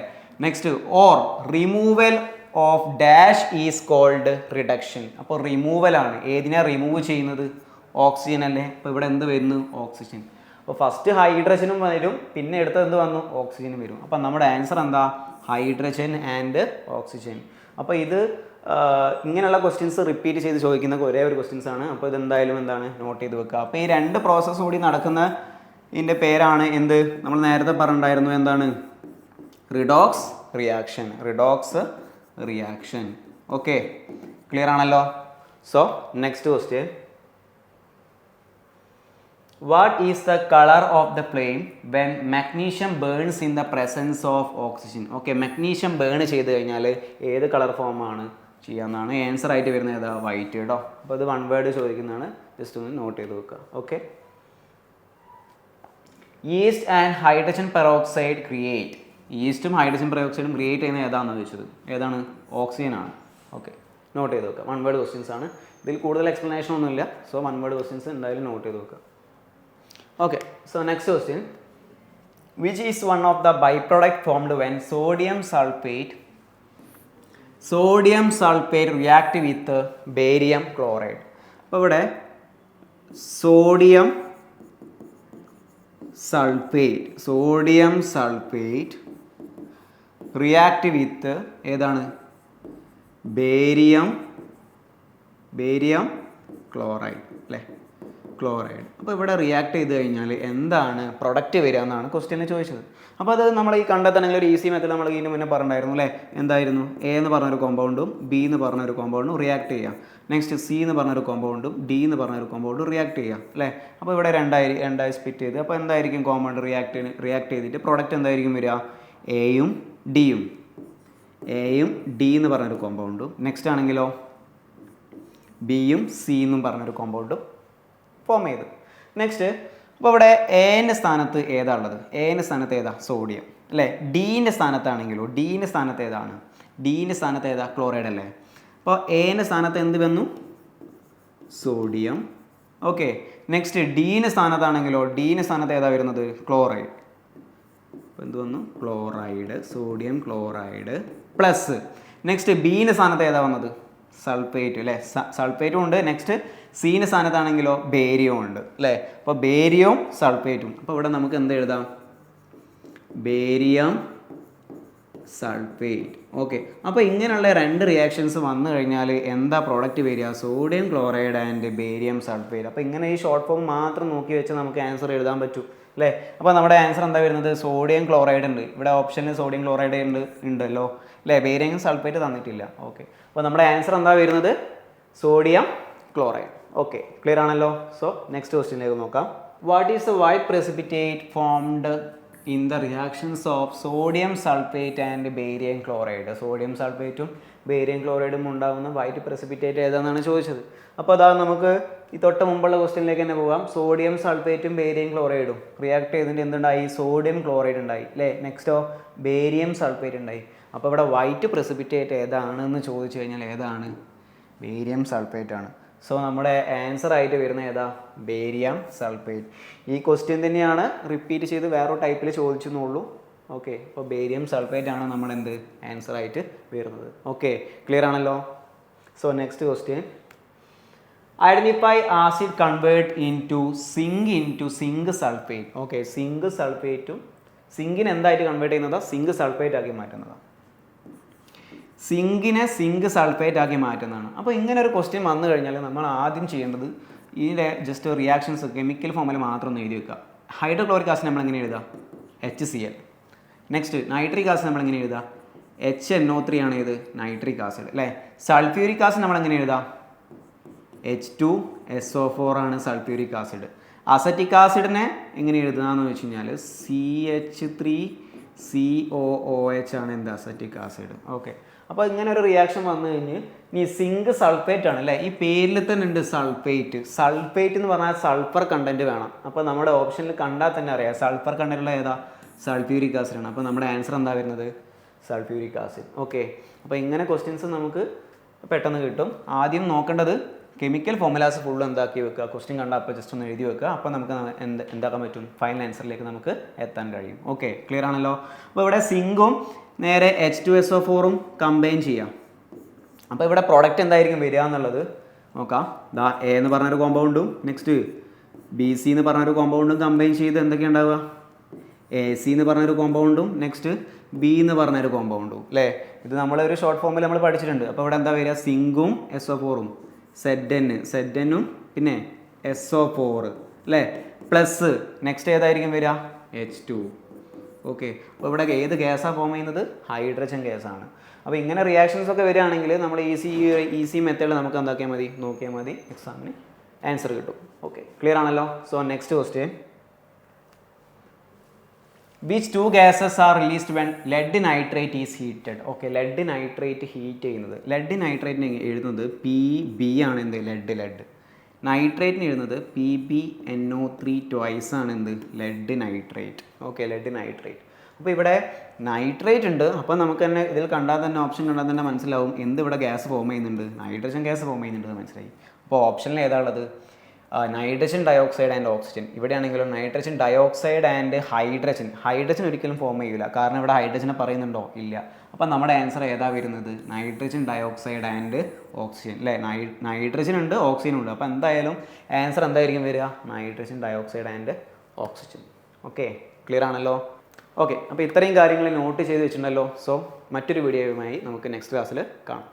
Next, or removal of dash is called reduction. അപ്പോൾ റിമൂവൽ ആണ്, ഏതിനാ റിമൂവ് ചെയ്യുന്നത്, ഓക്സിജൻ അല്ലേ. അപ്പോൾ ഇവിടെ എന്ത് വരുന്നു, ഓക്സിജൻ. അപ്പോൾ ഫസ്റ്റ് ഹൈഡ്രജനും വരും, പിന്നെ എടുത്തത് എന്ത് വന്നു, ഓക്സിജനും വരും. അപ്പം നമ്മുടെ ആൻസർ എന്താ, ഹൈഡ്രജൻ ആൻഡ് ഓക്സിജൻ. അപ്പോൾ ഇത് ഇങ്ങനെയുള്ള ക്വസ്റ്റ്യൻസ് റിപ്പീറ്റ് ചെയ്ത് ചോദിക്കുന്ന ഒരേ ഒരു ക്വസ്റ്റ്യൻസ് ആണ്. അപ്പോൾ ഇതെന്തായാലും എന്താണ് നോട്ട് ചെയ്ത് വെക്കുക. അപ്പോൾ ഈ രണ്ട് പ്രോസസ്സ് കൂടി നടക്കുന്ന ഇതിൻ്റെ പേരാണ് എന്ത്, നമ്മൾ നേരത്തെ പറഞ്ഞിട്ടുണ്ടായിരുന്നു എന്താണ്, റിഡോക്സ് റിയാക്ഷൻ. ഓക്കെ, ക്ലിയർ ആണല്ലോ. So next question, what is the colour of the flame when magnesium burns in the presence of oxygen. Okay, magnesium burn ചെയ്ത് കഴിഞ്ഞാൽ ഏത് കളർ ഫോമാണ് ചെയ്യാമെന്നാണ് ആൻസർ ആയിട്ട് വരുന്നത്, ഏതാ, വൈറ്റ് കേട്ടോ. അപ്പോൾ ഇത് വൺ വേർഡ് ചോദിക്കുന്നതാണ്, ജസ്റ്റ് ഒന്ന് നോട്ട് ചെയ്ത് വെക്കുക. Okay, yeast and hydrogen peroxide create. ഈസ്റ്റും ഹൈഡ്രജൻ പെറോക്സൈഡും ക്രിയേറ്റ് ചെയ്യുന്ന ഏതാണെന്ന് ചോദിച്ചത്, ഏതാണ്, ഓക്സിജൻ ആണ്. ഓക്കെ, നോട്ട് ചെയ്ത് വെക്കുക. വൺ വേർഡ് ക്വസ്റ്റ്യൻസ് ആണ്, ഇതിൽ കൂടുതൽ എക്സ്പ്ലനേഷൻ ഒന്നുമില്ല. സോ വൺ വേർഡ് ക്വസ്റ്റ്യൻസ് എന്തായാലും നോട്ട് ചെയ്ത് വെക്കുക. Okay, so next question, which is one of the byproduct formed when sodium sulfate react with barium chloride. അപ്പോൾ ഇവിടെ സോഡിയം സൾഫേറ്റ് റിയാക്ട് വിത്ത് ഏതാണ്, ബേരിയം ക്ലോറൈഡ് അല്ലേ, ക്ലോറൈഡ്. അപ്പോൾ ഇവിടെ റിയാക്ട് ചെയ്ത് കഴിഞ്ഞാൽ എന്താണ് പ്രൊഡക്റ്റ് വരിക എന്നാണ് ക്വസ്റ്റ്യനിൽ ചോദിച്ചത്. അപ്പോൾ അത് നമ്മൾ ഈ കണ്ടെത്തണമെങ്കിൽ ഒരു ഈസി മെത്തേഡ് നമ്മൾ ഇതിന് മുന്നേ പറഞ്ഞിട്ടുണ്ടായിരുന്നു അല്ലേ. എന്തായിരുന്നു, എ എന്ന് പറഞ്ഞൊരു കോമ്പൗണ്ടും ബി എന്ന് പറഞ്ഞൊരു കോമ്പൗണ്ടും റിയാക്ട് ചെയ്യാം. നെക്സ്റ്റ് സി എന്ന് പറഞ്ഞൊരു കോമ്പൗണ്ടും ഡി എന്ന് പറഞ്ഞൊരു കോമ്പൗണ്ടും റിയാക്ട് ചെയ്യാം അല്ലേ. അപ്പോൾ ഇവിടെ രണ്ടായി സ്പ്ലിറ്റ് ചെയ്ത് അപ്പോൾ എന്തായിരിക്കും കോമ്പൗണ്ട് റിയാക്ട് ചെയ്തിട്ട് പ്രൊഡക്റ്റ് എന്തായിരിക്കും വരിക, എയും ഡിയും ഡി എന്ന് പറഞ്ഞൊരു കോമ്പൗണ്ടും നെക്സ്റ്റ് ആണെങ്കിലോ ബിയും സി എന്നും പറഞ്ഞൊരു കോമ്പൗണ്ടും ഫോം ചെയ്ത്. നെക്സ്റ്റ്, അപ്പോൾ ഇവിടെ എൻ്റെ സ്ഥാനത്ത് ഏതാ ഉള്ളത്, എൻ്റെ സ്ഥാനത്ത് ഏതാ, സോഡിയം അല്ലേ. ഡീൻ്റെ സ്ഥാനത്താണെങ്കിലോ ഡീൻ്റെ സ്ഥാനത്ത് ഏതാണ്, ഡീൻ്റെ സ്ഥാനത്ത് ഏതാ, ക്ലോറൈഡ് അല്ലേ. അപ്പോൾ എൻ്റെ സ്ഥാനത്ത് എന്ത് വന്നു, സോഡിയം. ഓക്കെ, നെക്സ്റ്റ് ഡീൻ്റെ സ്ഥാനത്താണെങ്കിലോ ഡീൻ്റെ സ്ഥാനത്ത് ഏതാ വരുന്നത്, ക്ലോറൈഡ്. അപ്പോൾ എന്ത് വന്നു, chloride, sodium chloride plus next ബീൻ്റെ സ്ഥാനത്ത് ഏതാ വന്നത്, സൾഫേറ്റ് അല്ലേ, സൾഫേറ്റും ഉണ്ട്. നെക്സ്റ്റ് സീന് സ്ഥാനത്താണെങ്കിലോ ബേരിയവും ഉണ്ട് അല്ലേ. അപ്പോൾ ബേരിയവും സൾഫേറ്റും. അപ്പോൾ ഇവിടെ നമുക്ക് എന്ത് എഴുതാം, ബേരിയം സൾഫേറ്റ്. ഓക്കെ, അപ്പോൾ ഇങ്ങനെയുള്ള രണ്ട് റിയാക്ഷൻസ് വന്നു കഴിഞ്ഞാൽ എന്താ പ്രോഡക്റ്റ് വരിക, sodium chloride and barium sulphate. അപ്പോൾ ഇങ്ങനെ ഈ ഷോർട്ട് ഫോം മാത്രം നോക്കി വെച്ച് നമുക്ക് ആൻസർ എഴുതാൻ പറ്റും അല്ലേ. അപ്പോൾ നമ്മുടെ ആൻസർ എന്താ വരുന്നത്, സോഡിയം ക്ലോറൈഡ് ഉണ്ട്. ഇവിടെ ഓപ്ഷനിൽ സോഡിയം ക്ലോറൈഡ് ഉണ്ടല്ലോ അല്ലേ, ബേരിയം സൾഫേറ്റ് തന്നിട്ടില്ല. ഓക്കെ, അപ്പോൾ നമ്മുടെ ആൻസർ എന്താ വരുന്നത്, സോഡിയം ക്ലോറൈഡ്. ഓക്കെ, ക്ലിയർ ആണല്ലോ. സോ നെക്സ്റ്റ് ക്വസ്റ്റ്യനിലേക്ക് നോക്കാം. What is the white precipitate formed in the reactions of sodium sulphate and barium chloride. Sodium സൾഫേറ്റും ബേരിയം ക്ലോറൈഡും ഉണ്ടാകുന്ന വൈറ്റ് precipitate ഏതാണെന്നാണ് ചോദിച്ചത്. അപ്പോൾ അതാ നമുക്ക് ഈ തൊട്ട് മുമ്പുള്ള ക്വസ്റ്റ്യനിലേക്ക് തന്നെ പോകാം. സോഡിയം സൾഫേറ്റും ബേരിയം ക്ലോറൈഡും റിയാക്ട് ചെയ്തിട്ട് എന്തുണ്ടായി, സോഡിയം ക്ലോറൈഡ് ഉണ്ടായി അല്ലേ. നെക്സ്റ്റോ ബേരിയം സൾഫേറ്റ് ഉണ്ടായി. അപ്പോൾ ഇവിടെ വൈറ്റ് precipitate ഏതാണെന്ന് ചോദിച്ചു കഴിഞ്ഞാൽ ഏതാണ്, ബേരിയം സൾഫേറ്റ് ആണ്. സോ നമ്മുടെ ആൻസർ ആയിട്ട് വരുന്ന ഏതാ, ബേരിയം സൾഫേറ്റ്. ഈ ക്വസ്റ്റ്യൻ തന്നെയാണ് റിപ്പീറ്റ് ചെയ്ത് വേറൊരു ടൈപ്പിൽ ചോദിച്ചെന്നുള്ളൂ. ഓക്കെ, അപ്പോൾ ബേരിയം സൾഫേറ്റ് ആണ് നമ്മുടെ എന്ത് ആൻസർ ആയിട്ട് വരുന്നത്. ഓക്കെ, ക്ലിയർ ആണല്ലോ. So next question, identify acid convert into zinc sulphate. Okay, zinc സൾഫേറ്റും സിങ്കിന് എന്തായിട്ട് കൺവേർട്ട് ചെയ്യുന്നതാ, സിങ്ക് സൾഫേറ്റ് ആക്കി മാറ്റുന്നതാണ്. സിങ്കിനെ സിങ്ക് സൾഫേറ്റ് ആക്കി മാറ്റുന്നതാണ്. അപ്പോൾ ഇങ്ങനെ ഒരു ക്വസ്റ്റ്യൻ വന്നു കഴിഞ്ഞാൽ നമ്മൾ ആദ്യം ചെയ്യേണ്ടത് ഇതിൻ്റെ ജസ്റ്റ് റിയാക്ഷൻസ് കെമിക്കൽ ഫോമിൽ മാത്രം ഒന്ന് എഴുതി വെക്കുക. ഹൈഡ്രോക്ലോറിക് ആസിഡ് നമ്മൾ എങ്ങനെ എഴുതുക, HCl. നെക്സ്റ്റ് നൈട്രിക് ആസിഡ് നമ്മൾ എങ്ങനെ എഴുതുക, HNO3 ആണ് ഇത് നൈട്രിക് ആസിഡ് അല്ലേ. സൾഫ്യൂരിക് ആസിഡ് നമ്മൾ എങ്ങനെ എഴുതുക, H2SO4 ആണ് സൾഫ്യൂരിക് ആസിഡ്. അസറ്റിക് ആസിഡിനെ എങ്ങനെ എഴുതുകയെന്ന് വെച്ച് കഴിഞ്ഞാൽ CH3COOH ആണ് എന്ത് അസറ്റിക് ആസിഡ്. ഓക്കെ, അപ്പോൾ ഇങ്ങനെ ഒരു റിയാക്ഷൻ വന്നു കഴിഞ്ഞ് ഈ സിങ്ക് സൾഫേറ്റ് ആണ് അല്ലേ. ഈ പേരിൽ തന്നെ ഉണ്ട് സൾഫേറ്റ്. സൾഫേറ്റ് എന്ന് പറഞ്ഞാൽ സൾഫർ കണ്ടന്റ് വേണം. അപ്പോൾ നമ്മുടെ ഓപ്ഷനിൽ കണ്ടാൽ തന്നെ അറിയാം സൾഫർ കണ്ടന്റുള്ള ഏതാ, സൾഫ്യൂരിക് ആസിഡ് ആണ്. അപ്പോൾ നമ്മുടെ ആൻസർ എന്താ വരുന്നത്, സൾഫ്യൂരിക് ആസിഡ്. ഓക്കെ, അപ്പോൾ ഇങ്ങനെ ക്വസ്റ്റ്യൻസ് നമുക്ക് പെട്ടെന്ന് കിട്ടും. ആദ്യം നോക്കേണ്ടത് കെമിക്കൽ ഫോമുലാസ് ഫുള്ള് എന്താക്കി വെക്കുക, ക്വസ്റ്റ്യൻ കണ്ടാൽ അപ്പോൾ ജസ്റ്റ് ഒന്ന് എഴുതി വെക്കുക. അപ്പോൾ നമുക്ക് എന്താക്കാൻ പറ്റും, ഫൈനൽ ആൻസറിലേക്ക് നമുക്ക് എത്താൻ കഴിയും. ഓക്കെ, ക്ലിയർ ആണല്ലോ. അപ്പോൾ ഇവിടെ സിങ്കും നേരെ H2SO4 കമ്പൈൻ ചെയ്യാം. അപ്പോൾ ഇവിടെ പ്രോഡക്റ്റ് എന്തായിരിക്കും വരിക എന്നുള്ളത് നോക്കാം. ദാ A എന്ന് പറഞ്ഞൊരു കോമ്പൗണ്ടും നെക്സ്റ്റ് BC എന്ന് പറഞ്ഞൊരു കോമ്പൗണ്ടും കമ്പൈൻ ചെയ്ത് എന്തൊക്കെയാണ് ഉണ്ടാവുക, AC എന്ന് പറഞ്ഞൊരു കോമ്പൗണ്ടും നെക്സ്റ്റ് B എന്ന് പറഞ്ഞൊരു കോമ്പൗണ്ടും അല്ലേ. ഇത് നമ്മളൊരു ഷോർട്ട് ഫോമിൽ നമ്മൾ പഠിച്ചിട്ടുണ്ട്. അപ്പോൾ ഇവിടെ എന്താ വരിക, സിങ്കും SO4ഉം ZNഉം പിന്നെ SO4 അല്ലേ, പ്ലസ് നെക്സ്റ്റ് ഏതായിരിക്കും വരിക, H2. ഓക്കെ, അപ്പോൾ ഇവിടെ ഏത് ഗ്യാസാണ് ഫോം ചെയ്യുന്നത്, ഹൈഡ്രജൻ ഗ്യാസാണ്. അപ്പോൾ ഇങ്ങനെ റിയാക്ഷൻസ് ഒക്കെ വരികയാണെങ്കിൽ നമ്മൾ ഈസി മെത്തേഡ് നമുക്ക് എന്താക്കിയാൽ മതി, നോക്കിയാൽ മതി, എക്സാമിന് ആൻസർ കിട്ടും. ഓക്കെ, ക്ലിയർ ആണല്ലോ. So next question, which two gases are released when lead nitrate is heated. Okay, lead nitrate heat ചെയ്യുന്നത്, ലെഡ് നൈട്രേറ്റിന് എഴുതുന്നത് PB ആണ് എന്ത്, ലെഡ്. നൈട്രേറ്റിന് എഴുതുന്നത് PbNO3 ട്വൈസ് ആണ് എന്ത്, lead nitrate. Okay, lead nitrate. അപ്പോൾ ഇവിടെ നൈട്രേറ്റ് ഉണ്ട്. അപ്പോൾ നമുക്ക് തന്നെ ഇതിൽ കണ്ടാൽ തന്നെ ഓപ്ഷൻ കണ്ടാൽ തന്നെ മനസ്സിലാവും എന്ത് ഇവിടെ ഗ്യാസ് ഫോം ചെയ്യുന്നുണ്ട്, നൈട്രജൻ ഗ്യാസ് ഫോം ചെയ്യുന്നുണ്ട് മനസ്സിലായി. അപ്പോൾ ഓപ്ഷനിൽ ഏതാ ഉള്ളത്, നൈട്രജൻ ഡയോക്സൈഡ് ആൻഡ് ഓക്സിജൻ. ഇവിടെയാണെങ്കിലും നൈട്രജൻ ഡയോക്സൈഡ് ആൻഡ് ഹൈഡ്രജൻ ഒരിക്കലും ഫോം ചെയ്യില്ല. കാരണം ഇവിടെ ഹൈഡ്രജനെ പറയുന്നുണ്ടോ, ഇല്ല. അപ്പം നമ്മുടെ ആൻസർ ഏതാ വരുന്നത്, നൈട്രജൻ ഡയോക്സൈഡ് ആൻഡ് ഓക്സിജൻ അല്ലേ. നൈട്രജൻ ഉണ്ട്, ഓക്സിജൻ ഉണ്ട്. അപ്പോൾ എന്തായാലും ആൻസർ എന്തായിരിക്കും വരിക, nitrogen dioxide and oxygen. Okay, clear ആണല്ലോ. ഓക്കെ, അപ്പോൾ ഇത്രയും കാര്യങ്ങൾ നോട്ട് ചെയ്ത് വെച്ചിട്ടുണ്ടല്ലോ. സോ മറ്റൊരു വീഡിയോയുമായി നമുക്ക് നെക്സ്റ്റ് ക്ലാസ്സിൽ കാണാം.